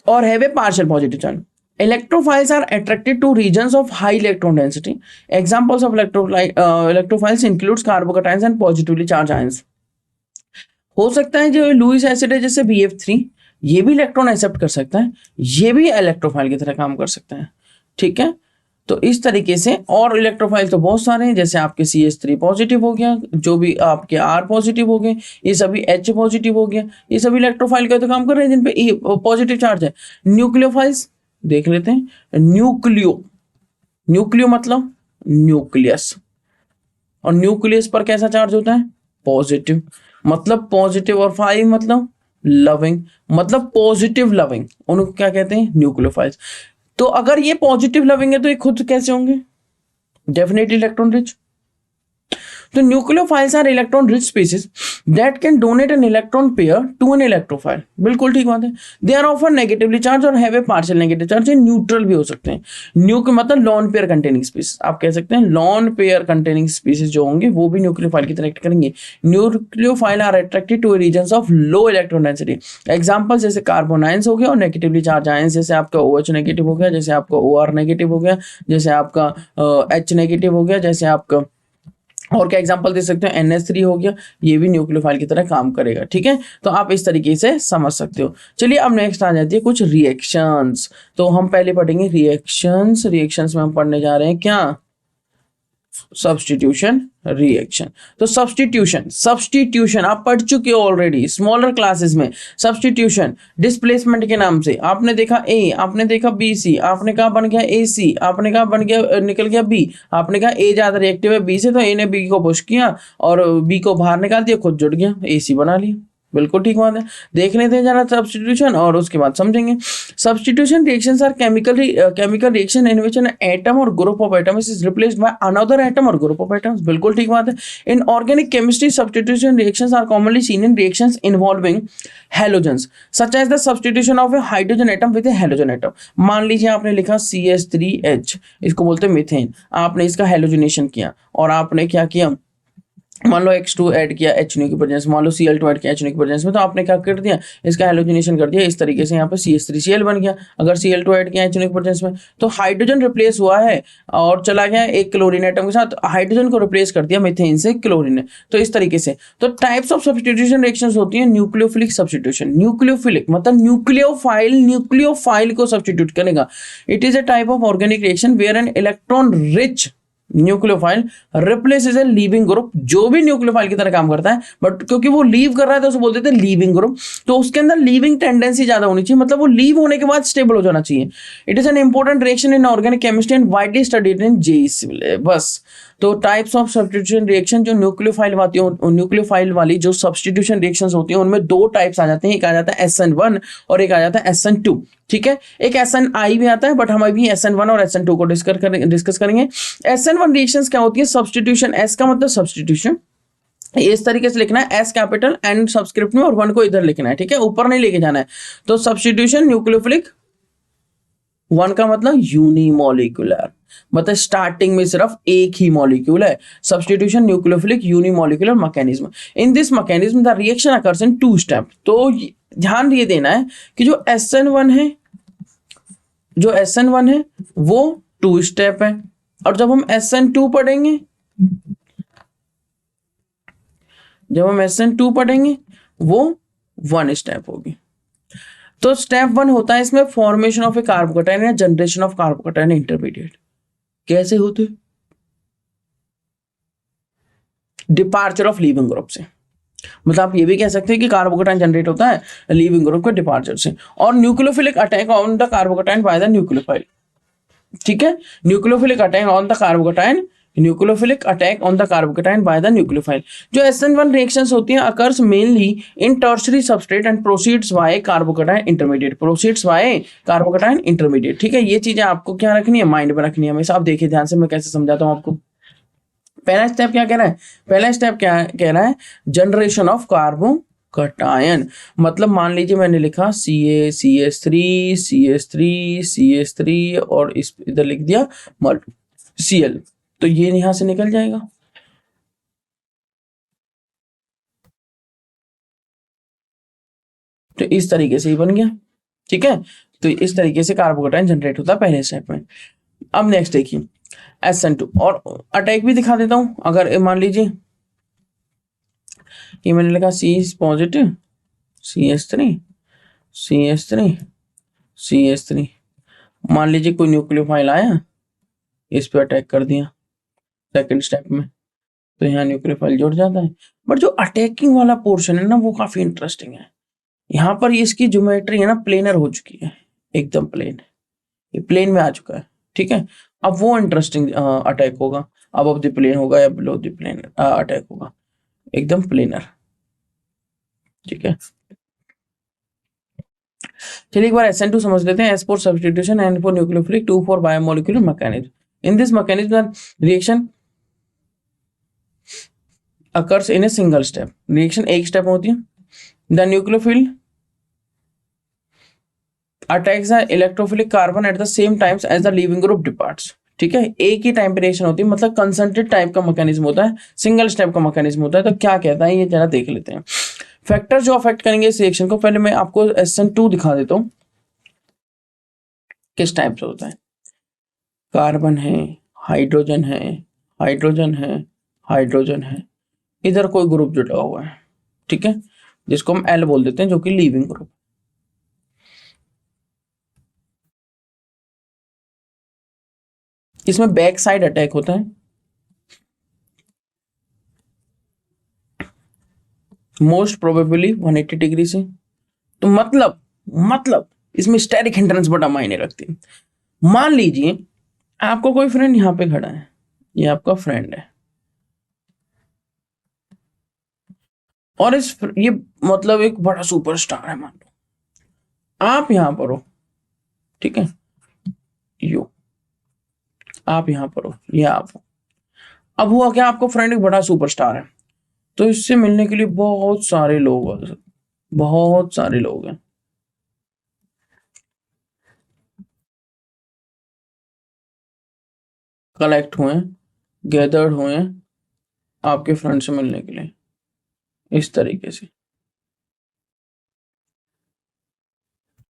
or have a partial positive charge. Electrophiles are attracted to regions of high electron density. Examples of electrophiles includes carbocations and positively charged ions. हो सकता है जो Lewis acid है जैसे BF3, ये भी इलेक्ट्रॉन एक्सेप्ट कर सकता है, ये भी इलेक्ट्रोफाइल की तरह काम कर सकता है, ठीक है। तो इस तरीके से और इलेक्ट्रोफाइल तो बहुत सारे हैं, जैसे आपके CH3 पॉजिटिव हो गया, जो भी आपके R पॉजिटिव हो गए, ये सभी H पॉजिटिव हो गया, ये सभी इलेक्ट्रोफाइल का तो काम कर रहे हैं जिन पे पॉजिटिव चार्ज है। न्यूक्लियोफाइल्स देख लेते हैं। न्यूक्लियो मतलब न्यूक्लियस, और न्यूक्लियस पर कैसा चार्ज होता है, पॉजिटिव, मतलब पॉजिटिव, और फाइल मतलब लविंग, मतलब पॉजिटिव लविंग, उनको क्या कहते हैं, न्यूक्लियोफाइल्स। तो अगर ये पॉजिटिव लविंग है तो ये खुद कैसे होंगे, डेफिनेटली इलेक्ट्रॉन रिच। तो nucleophiles are electron rich species that can donate an electron pair to an electrophile, बिल्कुल ठीक बात है। They are often negatively charge और have a partial negative charge, neutral भी हो सकते हैं। न्यूक मतलब लॉन पेयर कंटेनिंग स्पीसीज, आप कह सकते हैं लॉन पेयर कंटेनिंग स्पीसीज जो होंगे वो भी न्यूक्लियोफाइल की तरह एक्ट करेंगे। Nucleophiles are attracted to regions of low electron density. Example जैसे कार्बन आयंस हो गया और नेगेटिवली चार्ज आयंस, जैसे आपका OH नेगेटिव हो गया, जैसे आपका OR नेगेटिव हो गया, जैसे आपका H नेगेटिव हो गया, जैसे आपका और क्या एग्जांपल दे सकते हैं, NH3 हो गया, ये भी न्यूक्लियोफाइल की तरह काम करेगा, ठीक है। तो आप इस तरीके से समझ सकते हो। चलिए अब नेक्स्ट आ जाती है कुछ रिएक्शंस। तो हम पहले पढ़ेंगे रिएक्शंस में हम पढ़ने जा रहे हैं क्या, सब्स्टिट्यूशन रिएक्शन। तो सब्स्टिट्यूशन आप पढ़ चुके हो ऑलरेडी स्मॉलर क्लासेस में। सब्स्टिट्यूशन डिस्प्लेसमेंट के नाम से आपने देखा A, आपने देखा BC, आपने कहा बन गया AC, आपने कहा बन गया निकल गया B, आपने कहा A ज्यादा रिएक्टिव है B से, तो A ने B को पुश किया और B को बाहर निकाल दिया, खुद जुड़ गया, AC बना लिया, बिल्कुल ठीक बात है। देख लेते हैं जरा सब्स्टिट्यूशन और उसके बाद समझेंगे। Substitution reactions are chemical reaction in which an atom और group of atoms is replaced by another atom और ग्रुप ऑफ एटम्स। बिल्कुल ठीक बात है। In organic chemistry substitution reactions are commonly seen in reactions involving halogens such as the substitution of a hydrogen atom with a halogen atom. मान लीजिए आपने लिखा CH3H, इसको बोलते हैं मीथेन, आपने इसका हैलोजनेशन किया और आपने क्या किया, मान लो H2 ऐड किया HNO की प्रेजेंस, मान लो Cl2 ऐड किया HNO की प्रेजेंस में, तो आपने क्या कर दिया, इसका हेलोजनेशन कर दिया इस तरीके से, यहाँ पे CH3Cl बन गया। अगर Cl2 ऐड किया HNO की प्रेजेंस में तो हाइड्रोजन रिप्लेस हुआ है और चला गया एक क्लोरीन एटम के साथ, हाइड्रोजन को रिप्लेस कर दिया मीथेन से क्लोरीन ने। तो इस तरीके से तो टाइप्स ऑफ सब्स्टिट्यूशन रिएक्शंस होती है न्यूक्लियोफिलिक सब्स्टिट्यूशन। न्यूक्लियोफिलिक मतलब न्यूक्लियोफाइल को सब्स्टिट्यूट करेगा। It is a type of organic reaction where an electron rich nucleophile replaces a leaving group. जो भी न्यूक्लियोफाइल की तरह काम करता है, बट क्योंकि वो लीव कर रहा है तो उसे बोलते थे लीविंग ग्रुप, तो उसके अंदर लीविंग टेंडेंसी ज्यादा होनी चाहिए, मतलब वो लीव होने के बाद स्टेबल हो जाना चाहिए। It is an important reaction in organic chemistry and widely studied in JEE syllabus. तो टाइप्स ऑफ सब्स्टिट्यूशन रिएक्शन जो न्यूक्लियोफाइल वाली जो सब्स्टिट्यूशन रिएक्शंस होती हैं उनमें दो टाइप्स आ जाते हैं, एक आ जाता है SN1 और एक आ जाता है SN2। ठीक है, एक SNI भी आता है, बट हम अभी SN1 और SN2 को डिस्कस करेंगे। SN1 रिएक्शंस क्या होती है, सब्स्टिट्यूशन, S का मतलब सब्स्टिट्यूशन, इस तरीके से लिखना है, S कैपिटल एंड सबस्क्रिप्ट में, और 1 को इधर लिखना है, ठीक है, ऊपर नहीं लेके जाना है। तो सब्स्टिट्यूशन न्यूक्लियोफिलिक, 1 का मतलब यूनिमोलिकुलर, मतलब स्टार्टिंग में सिर्फ एक ही मॉलिक्यूल है। Substitution nucleophilic unimolecular mechanism. In this mechanism the reaction occurs in 2 step. तो ध्यान ये देना है कि जो SN1 है वो 2 स्टेप है, और जब हम SN2 पढ़ेंगे वो 1 स्टेप होगी। तो स्टेप 1 होता है इसमें फॉर्मेशन ऑफ ए कार्बोकैटायन या जनरेशन ऑफ कार्बोकैटायन इंटरमीडिएट। कैसे होते, डिपार्चर ऑफ लीविंग ग्रुप से, मतलब आप ये भी कह सकते हैं कि कार्बोकैटायन जनरेट होता है लीविंग ग्रुप के डिपार्चर से। और nucleophilic attack on the carbocation by the nucleophile. ठीक है, nucleophilic attack on the carbocation by the nucleophile. जो SN1 रिएक्शंस होती हैं occurs mainly in tertiary substrate and proceeds by carbocation intermediate. ठीक है, ये चीजें आपको क्या रखनी है, माइंड में रखनी है हमेशा। आप देखिए ध्यान से मैं कैसे समझाता हूं आपको। पहला स्टेप क्या कह रहा है, जनरेशन ऑफ कार्बोकैटायन। मतलब मान लीजिए मैंने लिखा CH3 और इस इधर लिख दिया Cl, तो ये यहां से निकल जाएगा। तो इस तरीके से ही बन गया। ठीक है, तो इस तरीके से कार्बोकैटायन जनरेट होता है पहले स्टेप में। अब नेक्स्ट देखिए SN2, और अटैक भी दिखा देता हूं। अगर मान लीजिए ये मैंने लिखा C इज पॉजिटिव, CH3, मान लीजिए कोई न्यूक्लियोफाइल आया, इस पे अटैक कर दिया सेकंड स्टेप में, तो यहाँ न्यूक्लियोफाइल जुड़ जाता है। बट जो अटैकिंग वाला पोर्शन है ना वो काफी इंटरेस्टिंग है। यहाँ पर इसकी ज्योमेट्री है ना प्लेनर हो चुकी है, एकदम प्लेन, ये प्लेन में आ चुका है। ठीक है, अब वो इंटरेस्टिंग अटैक होगा, अब द प्लेन होगा या बिलो द प्लेन अटैक होगा, एकदम प्लेनर। ठीक है, चलिए एक बार SN2 समझ लेते हैं। S for substitution, N for nucleophilic, 2 for bimolecular mechanism. In this mechanism reaction occurs in a single step. Reaction एक स्टेप में होती है। The nucleophile attacks the electrophilic carbon at the same times as the leaving group departs. ठीक है, एक ही time पे reaction होती है, मतलब कंसंट्रेट टाइप का मैकेनिज्म होता है, सिंगल स्टेप का मैकेनिज्म होता है। तो क्या कहता है ये जरा देख लेते हैं। फैक्टर जो अफेक्ट करेंगे इस रिएक्शन को, पहले मैं आपको SN2 दिखा देता हूं किस टाइप से होता है। कार्बन है, हाइड्रोजन है, इधर कोई ग्रुप जुड़ा हुआ है। ठीक है, जिसको हम L बोल देते हैं, जो कि लीविंग ग्रुप। इसमें बैक साइड अटैक होता है, मोस्ट प्रोबेबली 180 डिग्री से। तो मतलब इसमें स्टेरिक हिंड्रेंस बड़ा मायने रखती है। मान लीजिए आपको कोई फ्रेंड यहां पे खड़ा है, ये आपका फ्रेंड है, और ये मतलब एक बड़ा सुपरस्टार है, मान लो आप यहां पर हो, ठीक है, यो आप यहां पर हो, ये आप हो। अब हुआ क्या, आपको फ्रेंड एक बड़ा सुपरस्टार है, तो इससे मिलने के लिए बहुत सारे लोग हैं, बहुत सारे लोग हैं, कलेक्ट हुए, गैदर्ड हुए आपके फ्रेंड से मिलने के लिए, इस तरीके से।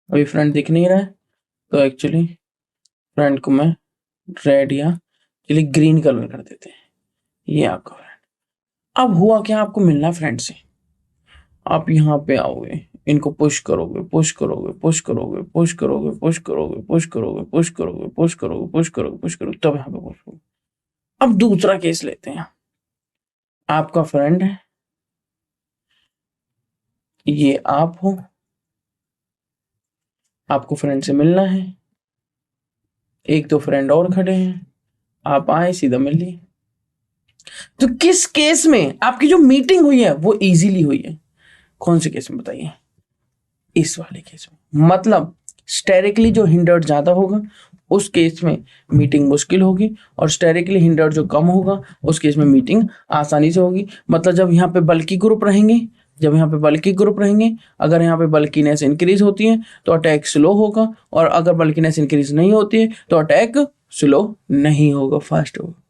अभी फ्रेंड दिख नहीं रहा है, तो एक्चुअली फ्रेंड को मैं रेड या चलिए ग्रीन कलर कर देते हैं, ये आपका फ्रेंड। अब हुआ क्या, आपको मिलना फ्रेंड से, आप यहाँ पे आओगे, इनको पुश करोगे, पुश करोगे, पुश करोगे, पुश करोगे, पुश करोगे, पुश करोगे, पुश करोगे, पुश करोगे, पुश करोगे, पुश करोगे, तब यहाँ पे पुश करोगे। अब दूसरा केस लेते हैं, आपका फ्रेंड है, ये आप हो, आपको फ्रेंड से मिलना है, एक दो फ्रेंड और खड़े हैं, आप आए सीधा मिल लिए। तो किस केस में आपकी जो मीटिंग हुई है वो इजीली हुई है, कौन से केस में बताइए, इस वाले केस में, मतलब स्टेरिकली जो हिंडर्ड ज्यादा होगा उस केस में मीटिंग मुश्किल होगी, और स्टेरिकली हिंडर्ड जो कम होगा उस केस में मीटिंग आसानी से होगी। मतलब जब यहाँ पे बल्कि ग्रुप रहेंगे, जब यहाँ पे बल्कि ग्रुप रहेंगे, अगर यहाँ पे बल्कीनेस इंक्रीज होती है तो अटैक स्लो होगा, और अगर बल्कीनेस इंक्रीज नहीं होती है तो अटैक स्लो नहीं होगा, फास्ट होगा।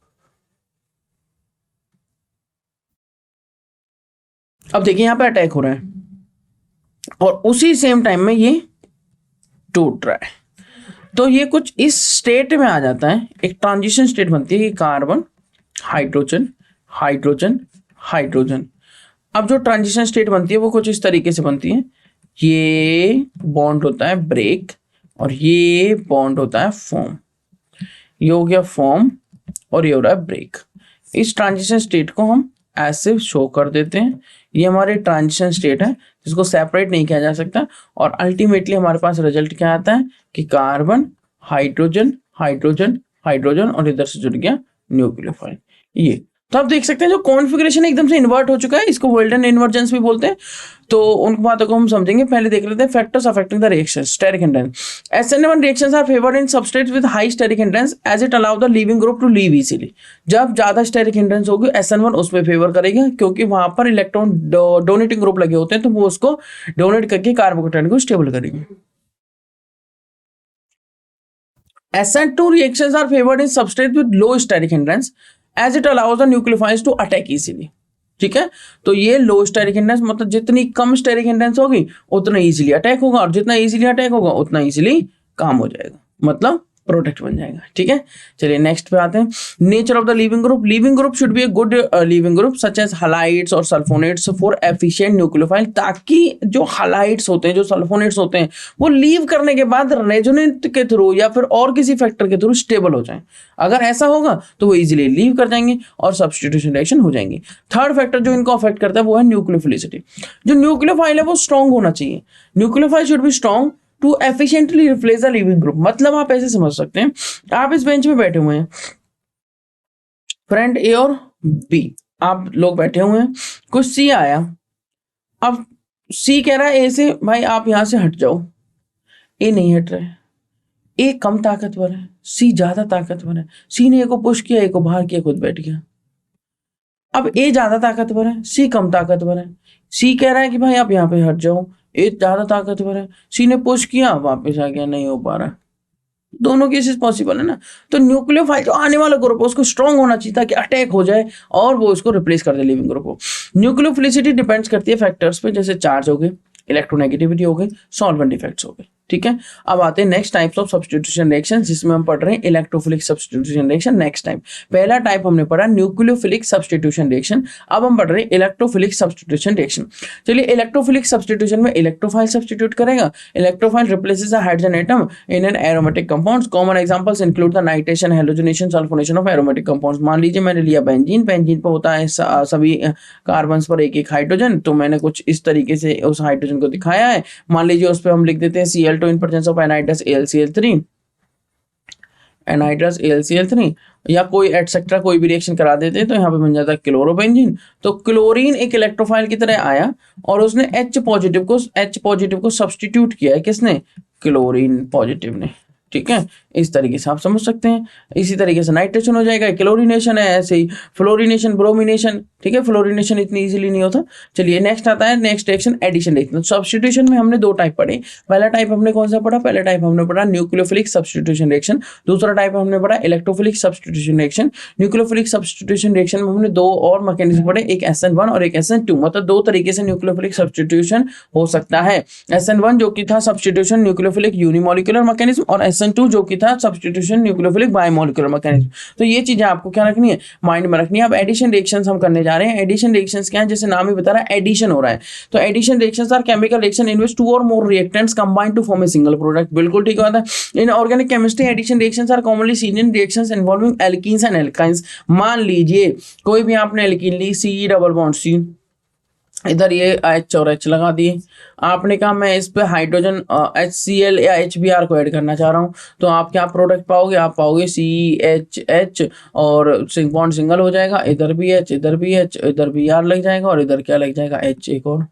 अब देखिए यहाँ पे अटैक हो रहा है और उसी सेम टाइम में ये टूट रहा है, तो ये कुछ इस स्टेट में आ जाता है, एक ट्रांजिशन स्टेट बनती है, कार्बन हाइड्रोजन हाइड्रोजन हाइड्रोजन। अब जो ट्रांजिशन स्टेट बनती है वो कुछ इस तरीके से बनती है, ये बॉन्ड होता है ब्रेक और ये बॉन्ड होता है फॉर्म, ये हो गया फॉर्म और ये हो रहा है ब्रेक। इस ट्रांजिशन स्टेट को हम ऐसे शो कर देते हैं, ये हमारे ट्रांजिशन स्टेट है जिसको सेपरेट नहीं किया जा सकता, और अल्टीमेटली हमारे पास रिजल्ट क्या आता है कि कार्बन हाइड्रोजन हाइड्रोजन हाइड्रोजन और इधर से जुड़ गया न्यूक्लियोफाइल। ये तो आप देख सकते हैं जो कॉन्फ़िगरेशन एकदम से इन्वर्ट हो चुका है, इसको वेल्डन इन्वर्जेंस भी बोलते हैं। तो उन बातों को हम समझेंगे, पहले देख लेते हैं factors affecting the reaction, steric hindrance. SN1 reactions are favoured in substrates with high steric hindrance as it allow the leaving group to leave easily. जब ज्यादा स्टेरिक हिंड्रेंस होगी SN1 उसमें फेवर करेगा, क्योंकि वहां पर इलेक्ट्रॉन डोनेटिंग ग्रुप लगे होते हैं, तो वो उसको डोनेट करके कार्बोकेटाइन को स्टेबल करेंगे। SN2 reactions are favored in substrate with low steric hindrance as it allows the nucleophiles to attack easily। ठीक है, तो ये लो स्टेरिक हिंड्रेंस मतलब जितनी कम स्टेरिक हिंड्रेंस होगी उतना इजीली अटैक होगा, और जितना इजीली अटैक होगा उतना इजीली काम हो जाएगा, मतलब प्रोडक्ट बन जाएगा। ठीक है, चलिए नेक्स्ट पे आते हैं। Nature of the leaving group, leaving group should be a good leaving group such as halides or sulfonates for efficient nucleophile, ताकि जो हलाइड्स होते हैं, जो सल्फोनेट्स होते हैं, वो लीव करने के बाद रेजोनेंट के थ्रू या फिर और किसी फैक्टर के थ्रू स्टेबल हो जाए। अगर ऐसा होगा तो वो इजीली लीव कर जाएंगे और सब्स्टिट्यूशन रिएक्शन हो जाएंगी। थर्ड फैक्टर जो इनको अफेक्ट करता है वो है न्यूक्लियोफिलिसिटी। जो न्यूक्लियोफाइल है वो स्ट्रॉन्ग होना चाहिए, nucleophile should be strong to efficiently replace the leaving group. मतलब आप ऐसे समझ सकते हैं, आप इस बेंच में बैठे हुए हैं, फ्रेंड ए और बी, आप लोग बैठे हुए हैं, कुछ सी आया, अब सी कह रहा है ए से भाई आप यहां से हट जाओ, ए नहीं हट रहा है, ए कम ताकतवर है, सी ज्यादा ताकतवर है, सी ने ए को पुश किया, ए को बाहर किया, खुद बैठ गया। अब ए ज्यादा ताकतवर है, सी कम ताकतवर है, सी कह रहा है कि भाई आप यहाँ पे हट जाओ, ए ज्यादा ताकतवर है, सी ने पुश किया, वापस आ गया, नहीं हो पा रहा। दोनों केसेस पॉसिबल है ना। तो न्यूक्लियोफाइल जो आने वाला ग्रुप है उसको स्ट्रॉन्ग होना चाहिए ताकि अटैक हो जाए और वो उसको रिप्लेस कर दे लिविंग ग्रुप को। न्यूक्लियोफिलिसिटी डिपेंड्स करती है फैक्टर्स पे, जैसे चार्ज हो गए, इलेक्ट्रोनेगेटिविटी हो गई, सॉल्वेंट इफेक्ट्स हो गए। ठीक है, अब आते हैं next types of substitution reaction, जिसमें हम पढ़ रहे हैं electrophilic substitution reaction. Next time पहला टाइप हमने पढ़ा न्यूक्लियोफिलिक सब्स्टिट्यूशन रिएक्शन, अब हम पढ़ रहे हैं इलेक्ट्रोफिलिक सब्स्टिट्यूशन रिएक्शन। चलिए, इलेक्ट्रोफिलिक सब्स्टिट्यूशन में इलेक्ट्रोफाइल सब्स्टिट्यूट करेगा, electrophile replaces a hydrogen atom in an aromatic compounds. Common examples include the nitration, halogenation, sulphonation of aromatic compounds. मान लीजिए मैंने लिया बेंजीन, बेंजीन पर होता है सभी कार्बन पर एक एक हाइड्रोजन, तो मैंने कुछ इस तरीके से उस हाइड्रोजन को दिखाया है। मान लीजिए उस पर हम लिख देते हैं Cl2 in presence of एनाइडस AlCl3, एनाइड्रस AlCl3 या कोई एटसेट्रा कोई भी रिएक्शन करा देते हैं तो यहाँ पे बन जाता है क्लोरोबेंजीन। तो क्लोरीन एक इलेक्ट्रोफाइल की तरह आया और उसने H पॉजिटिव को सब्स्टिट्यूट किया है, किसने? क्लोरीन पॉजिटिव ने। ठीक है, इस तरीके से आप समझ सकते हैं। इसी तरीके से नाइट्रेशन हो जाएगा, क्लोरीनेशन है, ऐसे ही फ्लोरीनेशन, ब्रोमिनेशन। ठीक है, फ्लोरीनेशन इतनी इजीली नहीं होता। चलिए नेक्स्ट आता है, next reaction addition reaction. Substitution में हमने दो टाइप पढ़े। पहला टाइप हमने कौन सा पढ़ा? पहला टाइप हमने पढ़ा न्यूक्लियोफिलिक सब्स्टिट्यूशन रिएक्शन। दूसरा टाइप हमने पढ़ा electrophilic substitution reaction. Nucleophilic substitution reaction में हमने दो और मैकेनिज्म पढ़े, एक SN1 और एक SN2। मतलब दो तरीके से न्यूक्लियोफिलिक सब्स्टिट्यूशन हो सकता है। SN1 जो कि था सब्स्टिट्यूशन न्यूक्लियोफिलिक यूनिमोलिकुलर मैकेनिज्म, और SN2 जो कि था सब्स्टिट्यूशन न्यूक्लियोफिलिक बायोमोलिकुलर मैकेनिज्म। तो ये चीजें आपको क्या रखनी है? माइंड में रखनी है। अब एडिशन रिएक्शंस हम करने जा रहे हैं। एडिशन रिएक्शंस क्या है? जैसे नाम ही बता रहा है, एडिशन हो रहा है। तो addition reactions are chemical reaction in which two or more reactants combine to form a single product. बिल्कुल ठीक बात है। In organic chemistry addition reactions are commonly seen in reactions involving alkenes and alkynes. मान लीजिए कोई भी आपने alkene ली, C डबल बॉन्ड C, इधर ये H और H लगा दिए। आपने कहा मैं इस पे हाइड्रोजन HCl या HBr को ऐड करना चाह रहा हूँ, तो आप क्या प्रोडक्ट पाओगे? आप पाओगे CHH और बॉन्ड सिंगल हो जाएगा, इधर भी H, इधर भी H, इधर भी R लग जाएगा, और इधर क्या लग जाएगा? H एक और।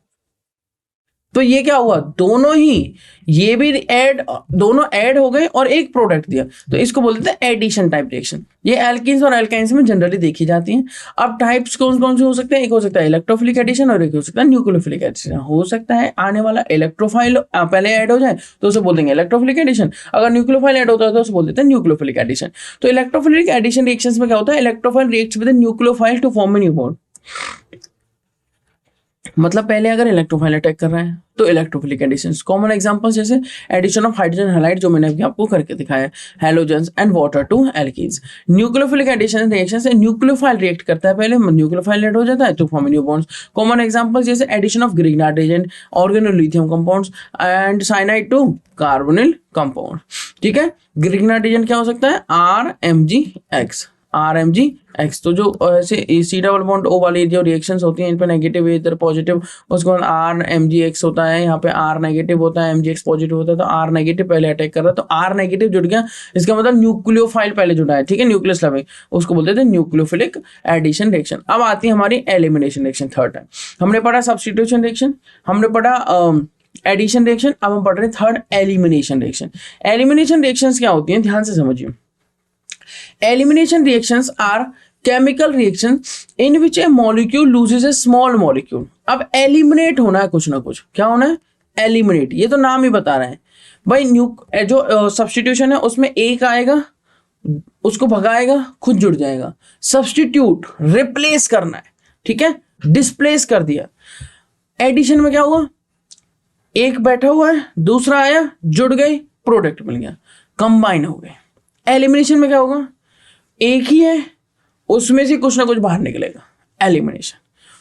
तो ये क्या हुआ? दोनों ही ये भी दोनों ऐड हो गए और एक प्रोडक्ट दिया। तो इसको बोलते हैं एडिशन टाइप रिएक्शन। ये एल्कीन्स और एल्काइंस में जनरली देखी जाती हैं। अब टाइप्स कौन कौन से हो सकते हैं? एक हो सकता है इलेक्ट्रोफिलिक एडिशन और एक हो सकता है न्यूक्लियोफिलिक एडिशन। हो सकता है आने वाला इलेक्ट्रोफाइल पहले ऐड हो जाए तो उसे बोल देंगे इलेक्ट्रोफिलिक एडिशन। अगर न्यूक्लियोफाइल ऐड होता है तो उसे बोल देते हैं न्यूक्लियोफिलिक एडिशन। तो इलेक्ट्रोफिलिक एडिशन रिएक्शंस में क्या होता है? Electrophile reacts with nucleophile to form a new bond. मतलब पहले अगर इलेक्ट्रोफाइल अटैक कर रहा है तो इलेक्ट्रोफिलिक एडिशंस। कॉमन एग्जांपल्स जैसे एडिशन ऑफ हाइड्रोजन हैलाइड, जो मैंने अभी आपको करके दिखाया, halogens and water to alkenes. Nucleophilic addition reaction से न्यूक्लियोफाइल रिएक्ट करता है, पहले न्यूक्लियोफाइल ऐड हो जाता है तो form new bonds. Common examples जैसे addition of Grignard agent, organolithium compounds and cyanide to carbonyl compound. ठीक है, ग्रिग्नार्ड एजेंट क्या हो सकता है? RMgX। RMgX। तो जो ऐसे C डबल बॉन्ड O वाली जो रिएक्शंस होती हैं, इन पे नेगेटिव इधर पॉजिटिव, उसके बाद RMgX होता है, यहाँ पे R नेगेटिव होता है, MgX पॉजिटिव होता है। तो R नेगेटिव पहले अटैक कर रहा है तो R नेगेटिव जुड़ गया, इसका मतलब न्यूक्लियोफाइल पहले जुड़ा है। ठीक है, न्यूक्लियस लेवल, उसको बोलते थे न्यूक्लियोफिलिक एडिशन रिएक्शन। अब आती है हमारी एलिमिनेशन रिएक्शन। थर्ड टाइम हमने पढ़ा सब्स्टिट्यूशन रिएक्शन, हमने पढ़ा एडिशन रिएक्शन, अब हम पढ़ रहे हैं third elimination reaction. Elimination reactions क्या होती हैं? ध्यान से समझिए। Elimination reactions are chemical reactions in which a molecule loses a small molecule। अब eliminate होना है, कुछ ना कुछ क्या होना है? Eliminate। ये तो नाम ही बता रहे हैं भाई। जो सब्स्टिट्यूशन है उसमें एक आएगा, उसको भगाएगा, खुद जुड़ जाएगा। सब्स्टिट्यूट रिप्लेस करना है, ठीक है, डिस्प्लेस कर दिया। एडिशन में क्या हुआ? एक बैठा हुआ है, दूसरा आया, जुड़ गई, प्रोडक्ट मिल गया, कंबाइन हो गए। एलिमिनेशन में क्या होगा? एक ही है, उसमें से कुछ ना कुछ बाहर निकलेगा, एलिमिनेशन।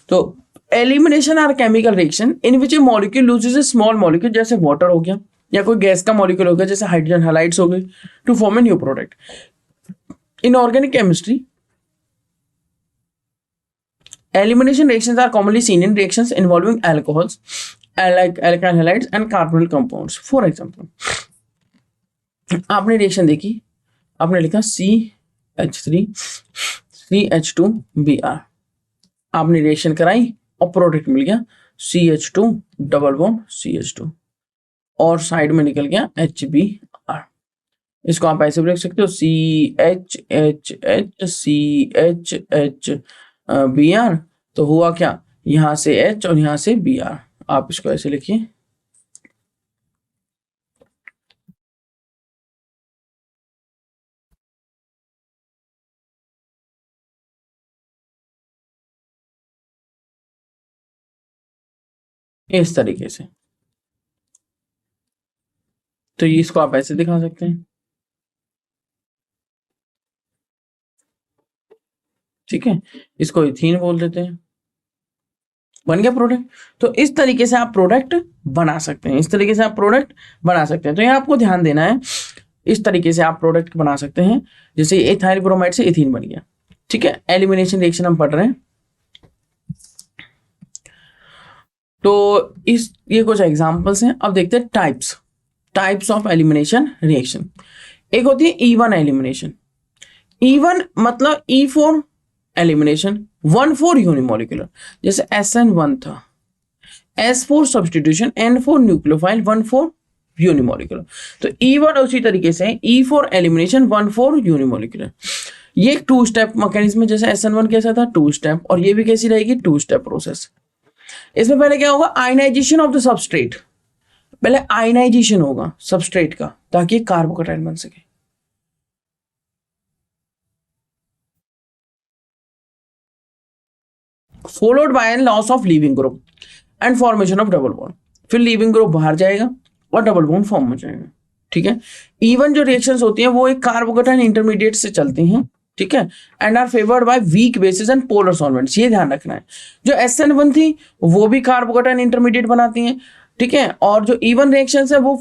तो elimination are chemical reaction in which a molecule loses a small molecule, जैसे वाटर हो गया या कोई गैस का मॉलिक्यूल हो गया जैसे हाइड्रोजन हैलाइड्स हो गए, to form a new product. In organic chemistry elimination reactions are commonly seen in reactions involving alcohols, like alkyl halides and carbonyl compounds. For example, आपने रिएक्शन देखी, आपने लिखा CH3 CH2Br, आपने रिएक्शन कराई और product मिल गया CH2 डबल बॉन्ड CH2 और side में निकल गया HBr। इसको आप ऐसे भी लिख सकते हो CHHCHHBr। तो हुआ क्या? यहां से H और यहां से Br। आप इसको ऐसे लिखिए, इस तरीके से। तो इसको आप ऐसे दिखा सकते हैं, ठीक है। इसको इथीन बोल देते हैं, बन गया प्रोडक्ट। तो इस तरीके से आप प्रोडक्ट बना सकते हैं, इस तरीके से आप प्रोडक्ट बना सकते हैं। तो यहाँ आपको ध्यान देना है, इस तरीके से आप प्रोडक्ट बना सकते हैं। जैसे एथाइल ब्रोमाइड से इथीन बन गया, ठीक है। एलिमिनेशन रिएक्शन हम पढ़ रहे हैं। तो ये कुछ एग्जांपल्स हैं। अब देखते हैं टाइप्स ऑफ एलिमिनेशन रिएक्शन। एक होती है E1 एलिमिनेशन। E1 मतलब E for elimination, 1 for unimolecular, जैसे SN1 था, S for substitution, N for nucleophile, 1 for unimolecular. तो E1 उसी तरीके से E for elimination, 1 for unimolecular. ये एक 2 स्टेप मैकेनिज्म है, जैसे SN1 कैसा था 2 स्टेप, और ये भी कैसी रहेगी 2 स्टेप प्रोसेस। इसमें पहले क्या होगा, आयनाइजेशन ऑफ द सबस्ट्रेट, पहले आयनाइजेशन होगा सबस्ट्रेट का ताकि कार्बोकेटाइन बन सके। Followed by loss of leaving group and formation of double bond, फिर लीविंग ग्रुप बाहर जाएगा और डबल बॉन्ड फॉर्म हो जाएगा। ठीक है, इवन जो रिएक्शंस होती हैं वो एक कार्बोकेटाइन इंटरमीडिएट से चलती हैं। ठीक है, and are favoured by weak bases and polar solvents, ये ध्यान रखना है। जो SN1 थी वो भी कार्बोकेटाइन इंटरमीडिएट बनाती हैं। ठीक है, और जो इवन रिएक्शंस है वो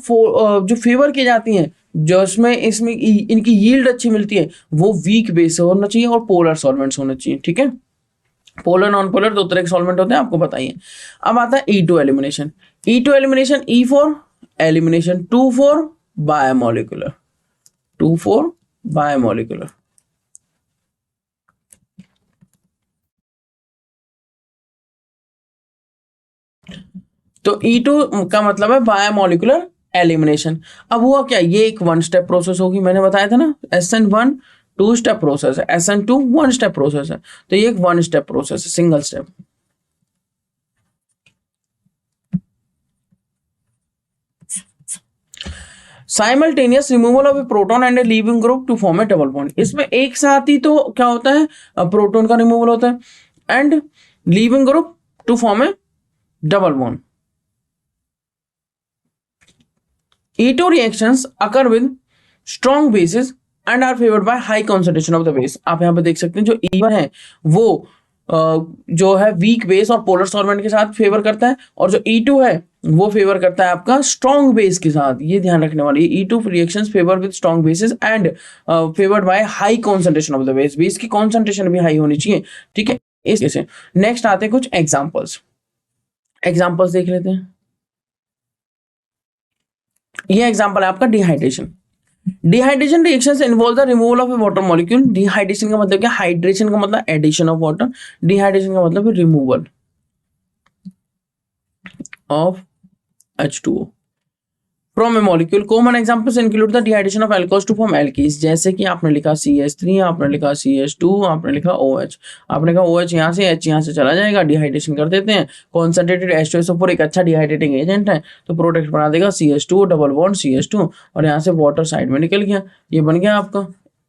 जो फेवर की जाती हैं, जो इसमें इनकी यील्ड अच्छी मिलती है, वो वीक बेस होना चाहिए और पोलर सॉल्वेंट्स होने चाहिए। ठीक है, पोलर नॉन पोलर दो तरह के सॉल्वेंट होते हैं, आपको बताइए। अब आता है E2 elimination. E2 elimination, E for elimination, 2 for biomolecular, 2 for biomolecular. तो E2 का मतलब है बायोमोलिकुलर एलिमिनेशन। अब हुआ क्या, ये एक 1 स्टेप प्रोसेस होगी, मैंने बताया था ना, SN1 2 स्टेप प्रोसेस है, SN2 1 स्टेप प्रोसेस है, तो ये एक 1 स्टेप प्रोसेस है, single step. Simultaneous removal of a proton and a leaving group to form a double bond, इसमें एक साथ ही तो क्या होता है, प्रोटॉन का रिमूवल होता है and leaving group to form a double bond. E2 reactions occur with strong bases and are favored by high concentration of the base। आप यहाँ पे देख सकते हैं जो E1 है वो जो है वीक बेस और पोलर सॉल्वेंट के साथ फेवर करता है, और जो E2 है वो फेवर करता है आपका स्ट्रॉन्ग बेस के साथ। ये ध्यान रखने वाली है, E2 reactions favour with strong bases and favoured by high concentration of the base, base की कॉन्सेंट्रेशन भी हाई होनी चाहिए। ठीक है, इससे नेक्स्ट आते हैं कुछ एग्जाम्पल्स देख लेते हैं। ये एग्जांपल है आपका dehydration. Dehydration reactions involve the removal of A water molecule. Dehydration का मतलब क्या, हाइड्रेशन का मतलब एडिशन ऑफ वाटर, डिहाइड्रेशन का मतलब removal of H2O from a molecule. Common examples include the dehydration of alcohols to form alkenes, जैसे कि आपने लिखा CH3, आपने लिखा CH2, आपने लिखा OH, आपने कहा OH यहाँ से H यहाँ से चला जाएगा, डिहाइड्रेशन कर देते हैं, कॉन्सेंट्रेटेड H2SO4 एक अच्छा डिहाइड्रेटिंग एजेंट है तो प्रोडक्ट बना देगा CH2 डबल बॉन्ड CH2, और यहाँ से वाटर साइड में निकल गया, ये बन गया आपका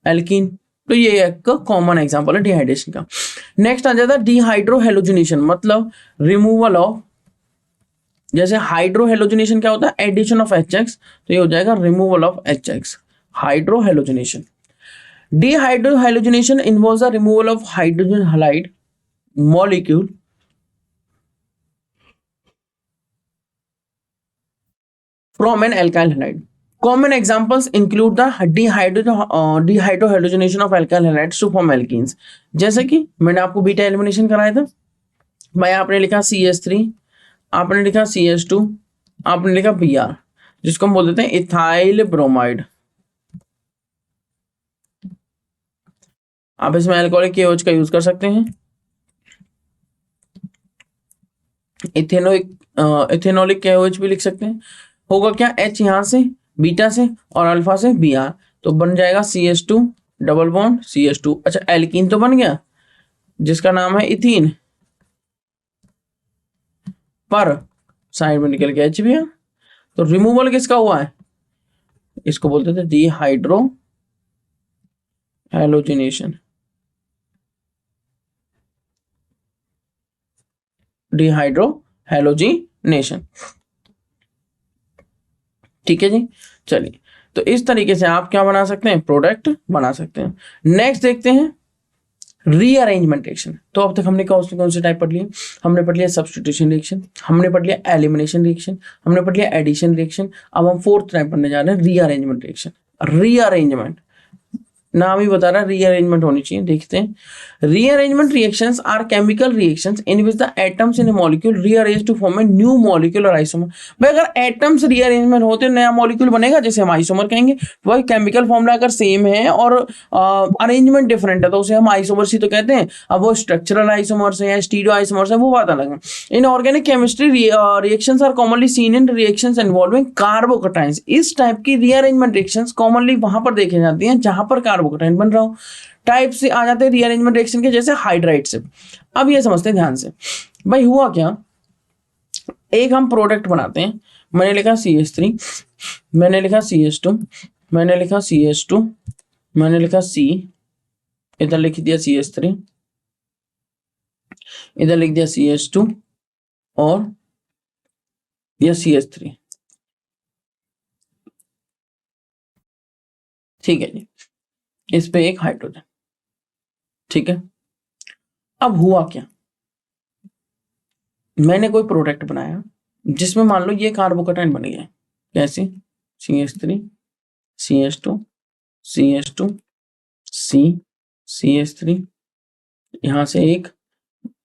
एल्कीन। तो ये एक कॉमन एग्जाम्पल है डिहाइड्रेशन का। नेक्स्ट आ जाता है डिहाइड्रोहेलोजिनेशन, मतलब रिमूवल ऑफ, जैसे हाइड्रोहेलोजिनेशन क्या होता है, एडिशन ऑफ HX, तो ये हो जाएगा removal of HX, hydrohalogenation. Dehydrohalogenation involves the removal of hydrogen halide molecule from an alkyl halide. Common examples include the dehydrohalogenation of alkyl halides to form alkenes, जैसे कि मैंने आपको बीटा एलिमिनेशन कराया था भाई, आपने लिखा CH3, आपने लिखा CH2, आपने लिखा Br, जिसको हम बोल देते हैं इथाइल ब्रोमाइड। आप इसमें अल्कोहलिक KOH का यूज कर सकते हैं। इथेनोलिक KOH भी लिख सकते हैं। होगा क्या, H यहां से बीटा से और अल्फा से Br, तो बन जाएगा CH2 डबल बॉन्ड CH2। अच्छा, एल्कीन तो बन गया जिसका नाम है इथीन, पर साइड में निकल गया HBr, तो रिमूवल किसका हुआ है, इसको बोलते थे डिहाइड्रोहेलोजिनेशन। डिहाइड्रोहेलोजिनेशन, ठीक है जी। चलिए, तो इस तरीके से आप क्या बना सकते हैं, प्रोडक्ट बना सकते हैं। नेक्स्ट देखते हैं रीअरेंजमेंट रिएक्शन। तो अब तक हमने कौन से टाइप पढ़ लिए, हमने पढ़ लिया सब्स्टिट्यूशन रिएक्शन, हमने पढ़ लिया एलिमिनेशन रिएक्शन, हमने पढ़ लिया एडिशन रिएक्शन। अब हम फोर्थ टाइप पढ़ने जा रहे हैं रीअरेंजमेंट रिएक्शन। रीअरेंजमेंट नाम ही बता रहा है रीअरेंजमेंट होनी चाहिए। देखते हैं, rearrangement reactions are chemical reactions in which the atoms in a molecule rearrange to form a new molecule or isomer. भाई अगर एटम्स रीअरेंजमेंट होते नया मॉलिक्यूल बनेगा, जैसे हम आइसोमर कहेंगे। वही केमिकल फॉर्मूला अगर सेम है और अरेंजमेंट डिफरेंट है तो उसे हम आइसोमर्स ही तो कहते हैं। अब वो स्ट्रक्चरल आइसोमर्स है या स्टीरियो आइसोमर्स है, वो बात अलग है। In organic chemistry reactions are commonly seen in reactions involving carbocations. इस टाइप की रीअरेंजमेंट रिएक्शंस कॉमनली वहां पर देखी जाती हैं जहां पर कार्बोकटाइन बन रहा हो। टाइप से आ जाते हैं रीअरेंजमेंट रिएक्शन के, जैसे हाइड्राइड से। अब ये समझते हैं ध्यान से, भाई हुआ क्या, एक हम प्रोडक्ट बनाते हैं। मैंने लिखा CH3, मैंने लिखा CH2, मैंने लिखा CH2, मैंने लिखा C, इधर लिख दिया CH3, इधर लिख दिया CH2 और यह CH3। ठीक है जी, इस पे एक हाइड्रोजन। ठीक है, अब हुआ क्या, मैंने कोई प्रोडक्ट बनाया जिसमें मान लो ये कार्बोकटाइन बन गया। कैसे, CH3, CH2, CH2, C, CH3, यहां से एक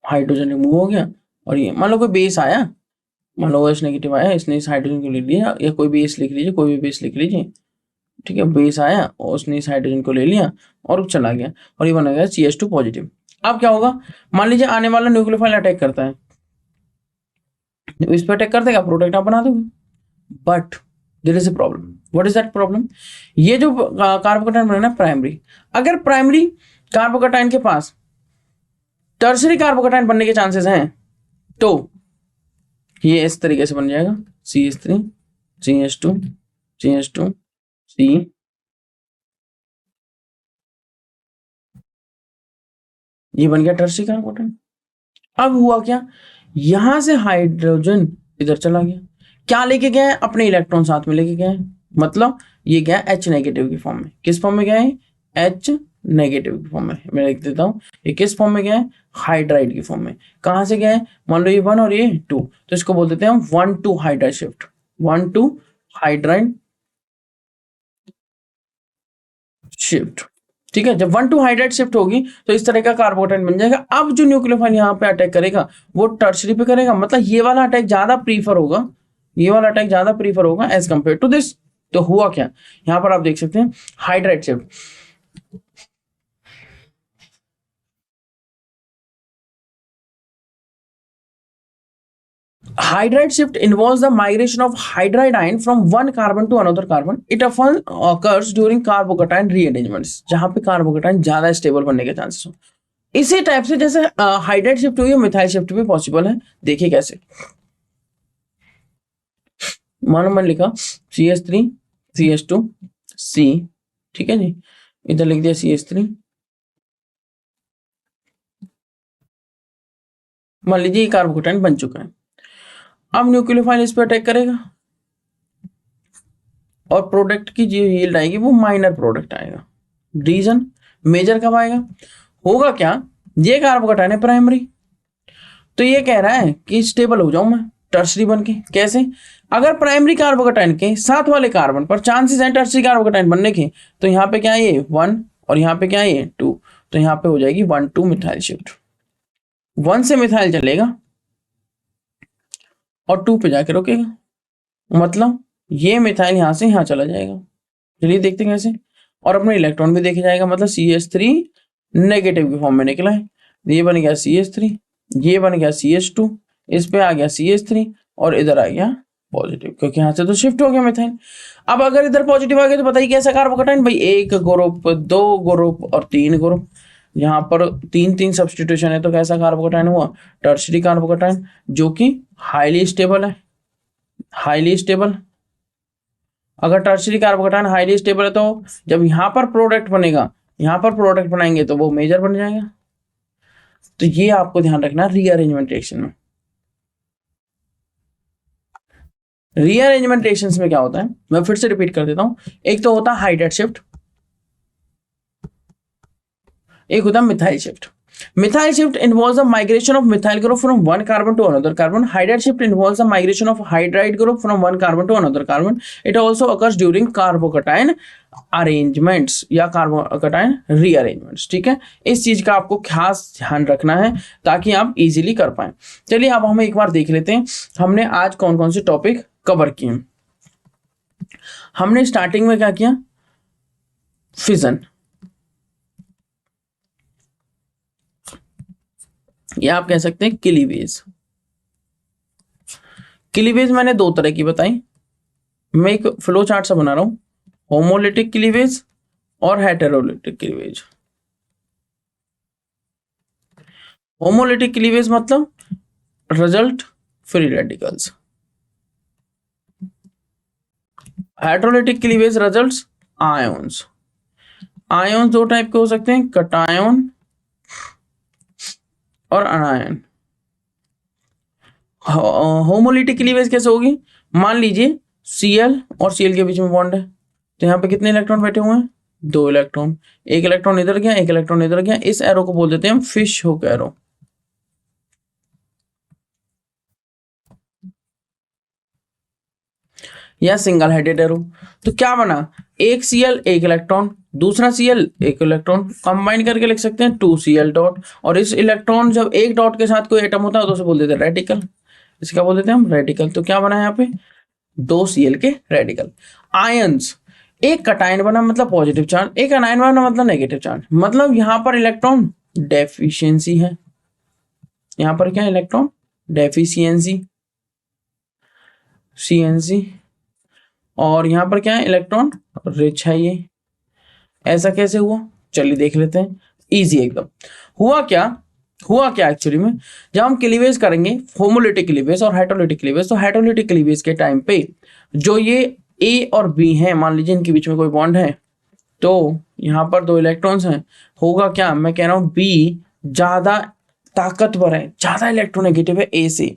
हाइड्रोजन रिमूव हो गया। और ये मान लो कोई बेस आया, मान लो OH नेगेटिव आया, इसने इस हाइड्रोजन को ले लिया, या कोई बेस लिख लीजिए, कोई भी बेस लिख लीजिए। ठीक है, बेस आया और उसने इस हाइड्रोजन को ले लिया और चला गया, और ये बना गया CH2 पॉजिटिव। अब क्या होगा, मान लीजिए आने वाला न्यूक्लियोफाइल अटैक करता है, इस पर अटैक कर देगा, प्रोडक्ट आप बना दोगे। But there is a problem. What is that problem, ये जो कार्बोकटाइन बना प्राइमरी, अगर प्राइमरी कार्बोकटाइन के पास टर्सरी कार्बोकटाइन बनने के चांसेस हैं तो ये इस तरीके से बन जाएगा, CH3, CH2, CH2, C, ये बन गया टर्सरी कार्बोकटाइन। अब हुआ क्या, यहां से हाइड्रोजन इधर चला गया, क्या लेके गया है, अपने इलेक्ट्रॉन साथ में लेके गया है। मतलब ये गया H नेगेटिव की फॉर्म में। किस फॉर्म में गया है, H नेगेटिव की फॉर्म में। मैं लिख देता हूं, ये किस फॉर्म में गया है, हाइड्राइड की फॉर्म में। कहां से गया है, मान लो ये 1 और ये 2, तो इसको बोल देते हैं हम 1-2 हाइड्राइड शिफ्ट, 1-2 हाइड्राइड शिफ्ट। ठीक है, जब 1-2 हाइड्राइड शिफ्ट होगी तो इस तरह का कार्बोकटाइन बन जाएगा। अब जो न्यूक्लियोफाइल यहाँ पे अटैक करेगा वो टर्शरी पे करेगा, मतलब ये वाला अटैक ज्यादा प्रीफर होगा, ये वाला अटैक ज्यादा प्रीफर होगा एज कंपेयर टू दिस। तो हुआ क्या, यहाँ पर आप देख सकते हैं hydride shift. Hydride shift involves the migration of hydride ion from one carbon to another carbon. It often occurs during carbocation rearrangements, जहां पे कार्बोकटाइन ज्यादा स्टेबल बनने के चांसेस हो। इसी टाइप से जैसे हाइड्राइड शिफ्ट हुई है, मिथाइल शिफ्ट भी पॉसिबल है। देखिए कैसे, मानो मैंने लिखा CH3, CH2, C, ठीक है जी, इधर लिख दिया CH3, मान लीजिए ये कार्बोकटाइन बन चुका है। अब न्यूक्लियोफाइल इस पर अटैक करेगा और प्रोडक्ट की जो यील्ड आएगी वो माइनर प्रोडक्ट आएगा। रीजन, मेजर कब आएगा, होगा क्या, ये कार्बोकटाइन है प्राइमरी, तो ये कह रहा है कि स्टेबल हो जाऊं मैं टर्सरी बन के। कैसे, अगर प्राइमरी कार्बोकटाइन के साथ वाले कार्बन पर चांसेस हैं टर्सरी कार्बोकटाइन बनने के, तो यहाँ पे क्या है ये 1 और यहाँ पे क्या है ये 2, तो यहाँ पे हो जाएगी 1-2 मिथाइल शिफ्ट। 1 से मिथाइल चलेगा और 2 पे जाके रुकेगा, मतलब ये मिथाइल यहां से यहां चला जाएगा। चलिए देखते हैं कैसे, और अपना इलेक्ट्रॉन भी देखे जाएगा, मतलब CH3 नेगेटिव की फॉर्म में निकला है। ये बन गया CH3, ये बन गया CH2, इस पे आ गया CH3 और इधर आ गया पॉजिटिव, क्योंकि यहां से तो शिफ्ट हो गया मिथाइल। अब अगर इधर पॉजिटिव आ गया तो बताइए कैसा कार्बोकटाइन, भाई 1 ग्रुप, 2 ग्रुप और 3 ग्रुप। यहाँ पर 3-3 सब्स्टिट्यूशन है, तो कैसा कार्बोकटाइन हुआ, टर्शरी कार्बोकटाइन, जो कि हाईली स्टेबल है। हाईली स्टेबल, अगर टर्शरी कार्बोकटाइन हाईली स्टेबल है तो जब यहां पर प्रोडक्ट बनेगा, यहां पर प्रोडक्ट बनाएंगे तो वो मेजर बन जाएगा। तो ये आपको ध्यान रखना रीअरेंजमेंट रिएक्शन में। रीअरेंजमेंट रिएक्शंस में क्या होता है, मैं फिर से रिपीट कर देता हूं। एक तो होता है हाइड्राइड शिफ्ट, एक होता है methyl shift. Methyl shift involves the migration of methyl group from one carbon to another carbon. Hydride shift involves the migration of hydride group from one carbon to another carbon. It also occurs during carbocation arrangements या carbocation rearrangements. ठीक है, इस चीज का आपको खास ध्यान रखना है ताकि आप इजीली कर पाए। चलिए अब हम एक बार देख लेते हैं हमने आज कौन कौन से टॉपिक कवर किए। हमने स्टार्टिंग में क्या किया, फिजन, या आप कह सकते हैं क्लीवेज। क्लीवेज मैंने दो तरह की बताई, मैं एक फ्लो चार्ट सा बना रहा हूं, होमोलिटिक क्लीवेज और हेटेरोलिटिक क्लीवेज। होमोलिटिक क्लीवेज मतलब result free radicals, heterolytic cleavage results ions. Ions दो टाइप के हो सकते हैं, कटायन और अनायन। होमोलिटिक क्लीवेज कैसे होगी, मान लीजिए Cl और Cl के बीच में बॉन्ड है, तो यहाँ पे कितने इलेक्ट्रॉन बैठे हुए हैं, 2 इलेक्ट्रॉन। एक इलेक्ट्रॉन इधर गया, एक इलेक्ट्रॉन इधर गया। इस एरो को बोल देते हैं हम फिश हुक एरो, या सिंगल हेडेड एरो। तो क्या बना, एक Cl एक इलेक्ट्रॉन, दूसरा Cl एक इलेक्ट्रॉन, कंबाइन करके लिख सकते हैं 2Cl डॉट। और इस इलेक्ट्रॉन जब एक डॉट के साथ कोई एटम होता है तो उसे बोल देते हैं रेडिकल, इसका बोल देते हैं हम रेडिकल। तो क्या बना यहाँ पे, 2Cl के रेडिकल। आयंस, एक कटायन बना मतलब पॉजिटिव चार्ज, एक अनायन बना मतलब नेगेटिव चार्ज। मतलब यहां पर इलेक्ट्रॉन डेफिशिएंसी है, यहां पर क्या है, इलेक्ट्रॉन डेफिशिएंसी CNC, और यहां पर क्या है, इलेक्ट्रॉन रिच है ये। ऐसा कैसे हुआ, चलिए देख लेते हैं, इजी एकदम। हुआ क्या एक्चुअली में, जब हम क्लीवेज करेंगे होमोलिटिक क्लीवेज और हेटेरोलिटिक क्लीवेज, तो हेटेरोलिटिक क्लीवेज के टाइम पे जो ये A और B हैं, मान लीजिए इनके बीच में कोई बॉन्ड है, तो यहाँ पर 2 इलेक्ट्रॉन्स हैं। होगा क्या, मैं कह रहा हूँ B ज्यादा ताकतवर है, ज्यादा इलेक्ट्रोनेगेटिव है A से,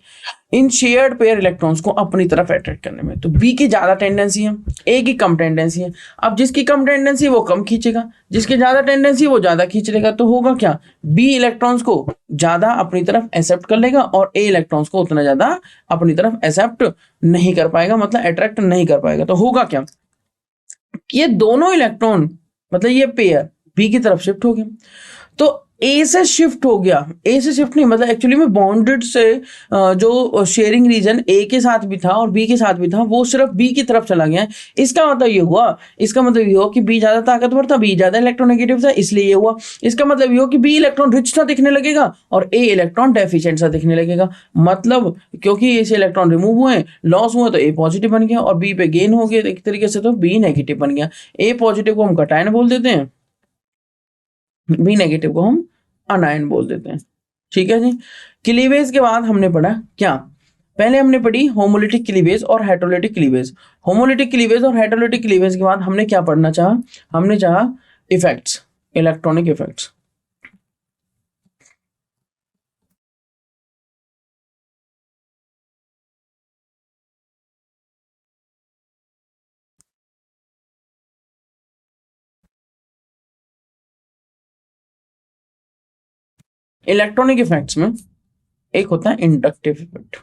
इन शेयर्ड पेयर इलेक्ट्रॉन्स को अपनी तरफ अट्रैक्ट करने में। तो B की ज्यादा टेंडेंसी है, A की कम टेंडेंसी है। अब जिसकी कम टेंडेंसी वो कम खींचेगा, जिसकी ज्यादा टेंडेंसी वो ज्यादा खींच लेगा। तो होगा क्या, B इलेक्ट्रॉन्स को ज्यादा अपनी तरफ एक्सेप्ट कर लेगा और A इलेक्ट्रॉन्स को उतना ज्यादा अपनी तरफ एक्सेप्ट नहीं कर पाएगा, मतलब अट्रैक्ट नहीं कर पाएगा। तो होगा क्या, ये दोनों इलेक्ट्रॉन मतलब ये पेयर B की तरफ शिफ्ट हो गया। तो ए से शिफ्ट हो गया, ए से शिफ्ट नहीं मतलब एक्चुअली में बॉन्डेड से जो शेयरिंग रीजन ए के साथ भी था और बी के साथ भी था वो सिर्फ बी की तरफ चला गया है। इसका मतलब ये हुआ, कि बी ज्यादा ताकतवर था, बी ज्यादा इलेक्ट्रोनेगेटिव था, इसलिए ये हुआ। इसका मतलब ये हुआ कि बी इलेक्ट्रॉन रिच सा दिखने लगेगा और ए इलेक्ट्रॉन डेफिशिएंट सा दिखने लगेगा। मतलब क्योंकि ए से इलेक्ट्रॉन रिमूव हुए, लॉस हुए, तो ए पॉजिटिव बन गया और बी पे गेन हो गया एक तरीके से, तो बी नेगेटिव बन गया। ए पॉजिटिव को हम कटायन बोल देते हैं, बी नेगेटिव को हम अनायन बोल देते हैं। ठीक है जी। क्लीवेज के बाद हमने पढ़ा क्या, पहले हमने पढ़ी होमोलिटिक क्लीवेज और हेटेरोलिटिक क्लीवेज। होमोलिटिक क्लीवेज और हेटेरोलिटिक क्लीवेज के बाद हमने क्या पढ़ना चाहा, हमने चाहा effects, electronic effects. Electronic effects में एक होता है इंडक्टिव इफेक्ट,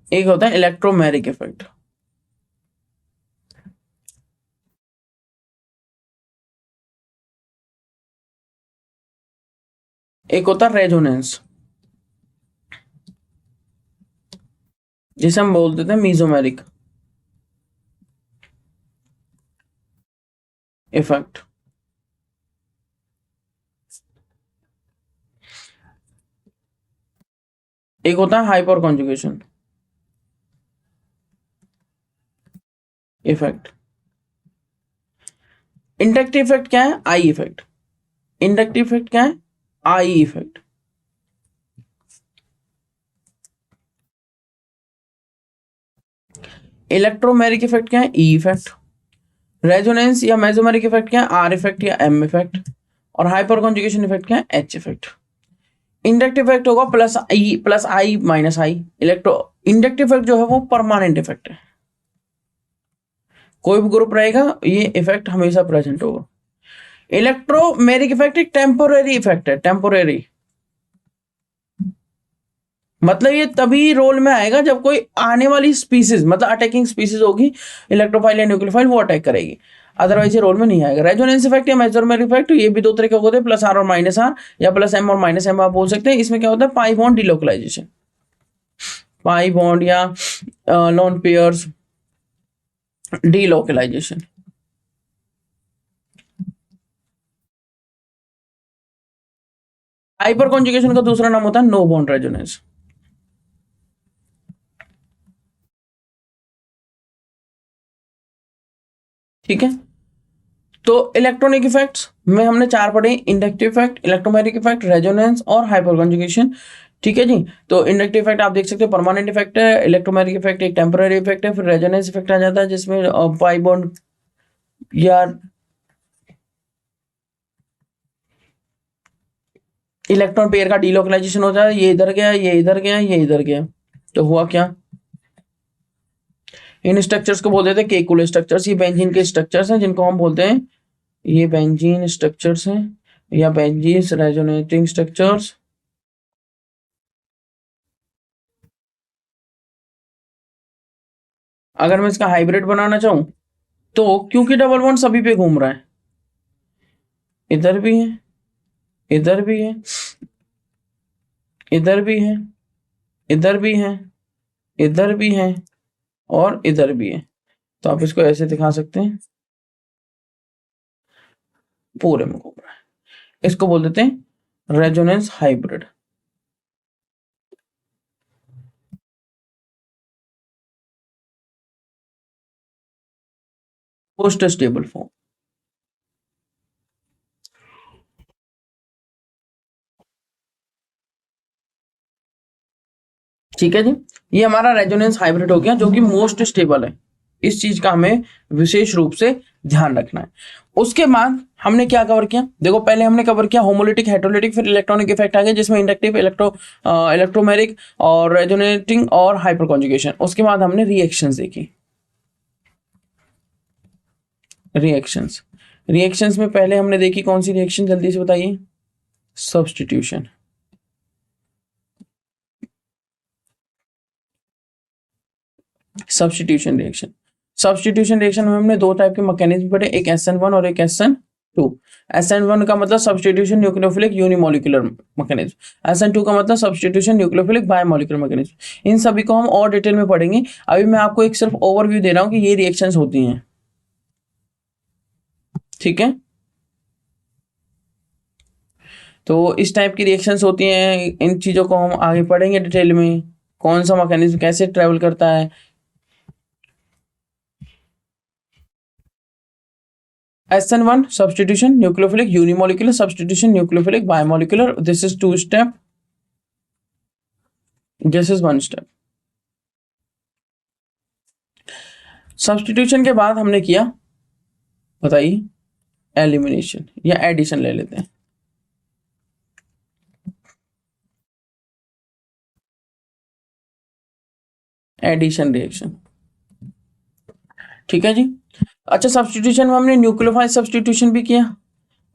एक होता है इलेक्ट्रोमैरिक इफेक्ट। एक होता है रेजोनेंस, जिसे हम बोल देते हैं मीजोमेरिक इफेक्ट। एक होता है hyper conjugation effect. Inductive effect क्या है, आई इफेक्ट। इंडक्टिव इफेक्ट क्या है, आई इफेक्ट। इलेक्ट्रोमेरिक इफेक्ट क्या है, ई इफेक्ट। रेजोनेंस या मेसोमेरिक इफेक्ट क्या है, आर इफेक्ट या एम इफेक्ट। और हाइपर कॉन्जुगेशन इफेक्ट क्या है, एच इफेक्ट। इंडक्टिव इफेक्ट होगा प्लस आई माइनस आई। इंडक्टिव इफेक्ट जो है वो परमानेंट इफेक्ट है, कोई भी ग्रुप रहेगा ये इफेक्ट हमेशा प्रेजेंट होगा। इलेक्ट्रोमेरिक इफेक्ट एक टेम्पोरेरी इफेक्ट है, टेम्पोरेरी, मतलब ये तभी रोल में आएगा जब कोई आने वाली स्पीसीज, मतलब अटैकिंग स्पीसीज होगी, इलेक्ट्रोफाइल या न्यूक्लियोफाइल, वो अटैक करेगी, अदरवाइज ये रोल में नहीं आएगा। रेजोनेंस इफेक्ट या मेसोमेरिक इफेक्ट, ये भी दो तरह के होते हैं, प्लस आर और माइनस आर, या प्लस एम और माइनस एम आप बोल सकते हैं। इसमें क्या होता है, pi bond delocalization, pi bond या lone pairs delocalization. Hyperconjugation का दूसरा नाम होता है नो बॉन्ड रेजोनेंस। ठीक है, तो इलेक्ट्रॉनिक इफेक्ट्स में हमने चार पढ़े, inductive effect, electromagnetic effect, resonance और हाइपर कॉन्जुगेशन। ठीक है जी, तो इंडक्टिव इफेक्ट आप देख सकते हो परमानेंट इफेक्ट है, इलेक्ट्रोमैग्नेटिक इफेक्ट एक टेम्पररी इफेक्ट है, फिर रेजोनेंस इफेक्ट आ जाता है जिसमें पाई बॉन्ड या इलेक्ट्रॉन पेयर का डिलोकलाइजेशन होता है, ये इधर गया, ये इधर गया, ये इधर गया, तो हुआ क्या, इन स्ट्रक्चर्स को बोलते थे केकुल स्ट्रक्चर्स। ये बेंजीन के स्ट्रक्चर्स हैं जिनको हम बोलते हैं, ये बेंजीन स्ट्रक्चर्स हैं या बेंजीन रेजोनेटिंग स्ट्रक्चर्स। अगर मैं इसका हाइब्रिड बनाना चाहूं तो क्योंकि डबल बॉन्ड सभी पे घूम रहा है, इधर भी है, इधर भी है, इधर भी है, इधर भी है, इधर भी है और इधर भी है, तो आप इसको ऐसे दिखा सकते हैं, पूरे में घूम रहा है, इसको बोल देते हैं resonance hybrid. Most stable form. ठीक है जी, ये हमारा रेजोनेंस हाइब्रिड हो गया जो कि मोस्ट स्टेबल है, इस चीज का हमें विशेष रूप से ध्यान रखना है। उसके बाद हमने क्या कवर किया, देखो पहले हमने कवर किया होमोलिटिक, हेटेरोलिटिक, फिर इलेक्ट्रॉनिक इफेक्ट आ गया जिसमें इंडक्टिव, इलेक्ट्रोमेरिक और रेजोनेटिंग और हाइपर कॉन्जुगेशन। उसके बाद हमने रिएक्शंस देखी, रिएक्शंस, रिएक्शंस में पहले हमने देखी कौन सी रिएक्शन, जल्दी से बताइए, substitution. Substitution reaction, substitution reaction में हमने दो टाइप के मैकेनिज्म पढ़े, एक SN1 और एक SN2। SN1 का मतलब substitution nucleophilic unimolecular mechanism, SN2 का मतलब सब्स्टिट्यूशन न्यूक्लियोफिलिक बायोमोलिकुलर मैकेनिज्म। इन सभी को हम और डिटेल में पढ़ेंगे, अभी मैं आपको एक सिर्फ ओवरव्यू दे रहा हूं कि ये रिएक्शंस होती हैं। ठीक है, तो इस टाइप की रिएक्शंस होती हैं, इन चीजों को हम आगे पढ़ेंगे डिटेल में, कौन सा मैकेनिज्म कैसे ट्रेवल करता है। SN1 substitution nucleophilic unimolecular, substitution nucleophilic bimolecular, this is two step, this is one step। Substitution के बाद हमने किया, बताइए, एलिमिनेशन या एडिशन ले लेते हैं। एडिशन रिएक्शन, ठीक है जी। अच्छा, सब्स्टिट्यूशन में हमने न्यूक्लियोफाइल सब्स्टिट्यूशन भी किया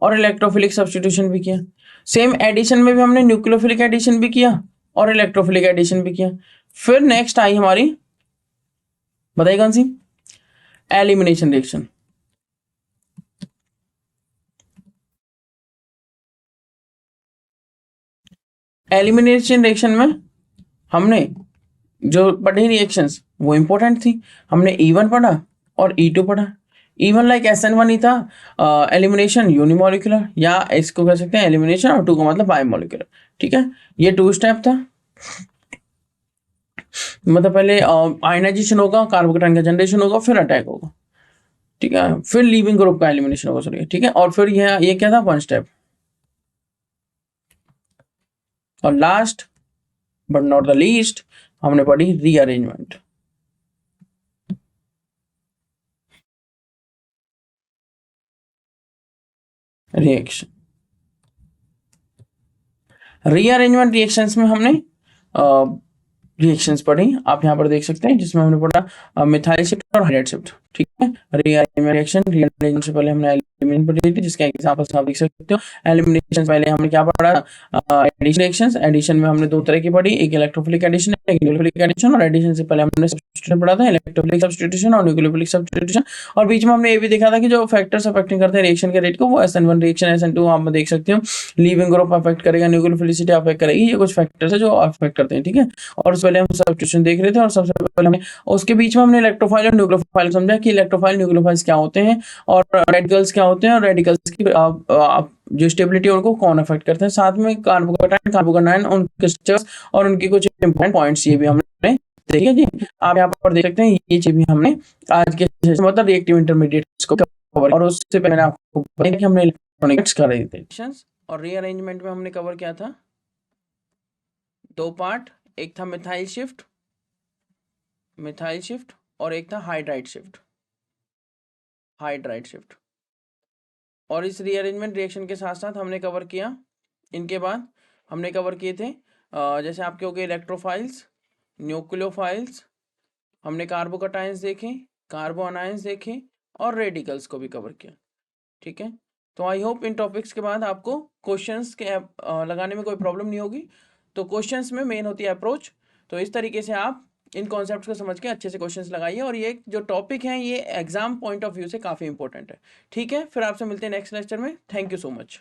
और इलेक्ट्रोफिलिक सब्स्टिट्यूशन भी किया। सेम एडिशन में भी हमने न्यूक्लियोफिलिक एडिशन भी किया और इलेक्ट्रोफिलिक एडिशन भी किया। फिर नेक्स्ट आई हमारी, बताइए कौन सी, एलिमिनेशन रिएक्शन। एलिमिनेशन रिएक्शन में हमने जो पढ़ी रिएक्शंस वो इंपॉर्टेंट थी, हमने E1 पढ़ा और E2 पढ़ा। E1 लाइक SN1 ही था, एलिमिनेशन यूनिमोलिकुलर, या इसको कह सकते हैं एलिमिनेशन, और 2 का मतलब बायोमोलिकुलर। ठीक है, ये 2 स्टेप था, मतलब पहले आयनाइजेशन होगा, कार्बोकेटाइन का जनरेशन होगा, फिर अटैक होगा। ठीक है, फिर लीविंग ग्रुप का एलिमिनेशन होगा, सॉरी, ठीक है, और फिर ये क्या था, 1 स्टेप। और last but not the least हमने पढ़ी रीअरेंजमेंट। रिएक्शन, रीअरेंजमेंट रिएक्शंस में हमने रिएक्शंस पढ़ी, आप यहाँ पर देख सकते हैं, जिसमें हमने पढ़ा मिथाइल शिफ्ट और हाइड्राइड शिफ्ट। ठीक है। रिएक्शन से पहले हमने एलिमिनेशन पढ़ी थी, जिसके एग्जांपल्स आप देख सकते हो। एलिमिनेशन पहले हमने क्या पढ़ा, एडिशन रिएक्शंस। एडिशन में हमने दो तरह की पढ़ी, एक इलेक्ट्रोफिलिक एडिशन, एक न्यूक्लियोफिलिक एडिशन। और एडिशन से पहले हमने सब्स्टिट्यूशन पढ़ा था, इलेक्ट्रोफिलिक सब्स्टिट्यूशन और न्यूक्लियोफिलिक सब्स्टिट्यूशन। और बीच में हमने ये भी देखा था कि जो फैक्टर्स अफेक्टिंग करते हैं रिएक्शन के रेट को, वो SN1 रिएक्शन, SN2 आप देख सकते हो, लीविंग ग्रुप अफेक्ट करेगा, न्यूक्लियोफिलिसिटी अफेक्ट करेगी, ये कुछ फैक्टर्स है जो अफेक्ट करते हैं। ठीक है, और उससे पहले हम सब्स्टिट्यूशन देख रहे थे, और सबसे पहले हमने उसके बीच में हमने इलेक्ट्रोफाइल और न्यूक्लियोफाइल समझा कि इलेक्ट्रोफाइल न्यूक्लियोफाइल्स क्या होते हैं और रेडिकल्स क्या होते हैं, और रेडिकल्स की जो स्टेबिलिटी उनको कौन अफेक्ट करते हैं। साथ में कार्बोकैटायन उनके स्ट्रक्चर्स और उनके कुछ इंपॉर्टेंट पॉइंट्स ये भी हमने देखे जी। आप यहाँ पर देख सकते हैं, ये चीज भी हमने आज के सेशन मतलब रिएक्टिव इंटरमीडिएट्स को कवर, और उससे पहले मैंने आपको बताया कि हमने इलेक्ट्रॉनिक्स कर रहे थे। और रीअरेंजमेंट में हमने कवर किया था दो पार्ट, एक था मिथाइल शिफ्ट और एक था हाइड्राइड शिफ्ट। और इस रीअरेंजमेंट रिएक्शन के साथ साथ हमने कवर किया, इनके बाद हमने कवर किए थे जैसे आपके हो गए इलेक्ट्रोफाइल्स, न्यूक्लियोफाइल्स, हमने कार्बोकैटायंस देखे, कार्बो अनायंस देखे, और रेडिकल्स को भी कवर किया। ठीक है, तो आई होप इन टॉपिक्स के बाद आपको क्वेश्चंस के लगाने में कोई प्रॉब्लम नहीं होगी। तो क्वेश्चंस में मेन होती है अप्रोच। तो इस तरीके से आप इन कॉन्सेप्ट्स को समझ के अच्छे से क्वेश्चंस लगाइए, और ये जो टॉपिक है ये एग्जाम पॉइंट ऑफ व्यू से काफ़ी इंपॉर्टेंट है। ठीक है, फिर आपसे मिलते हैं नेक्स्ट लेक्चर में। Thank you so much.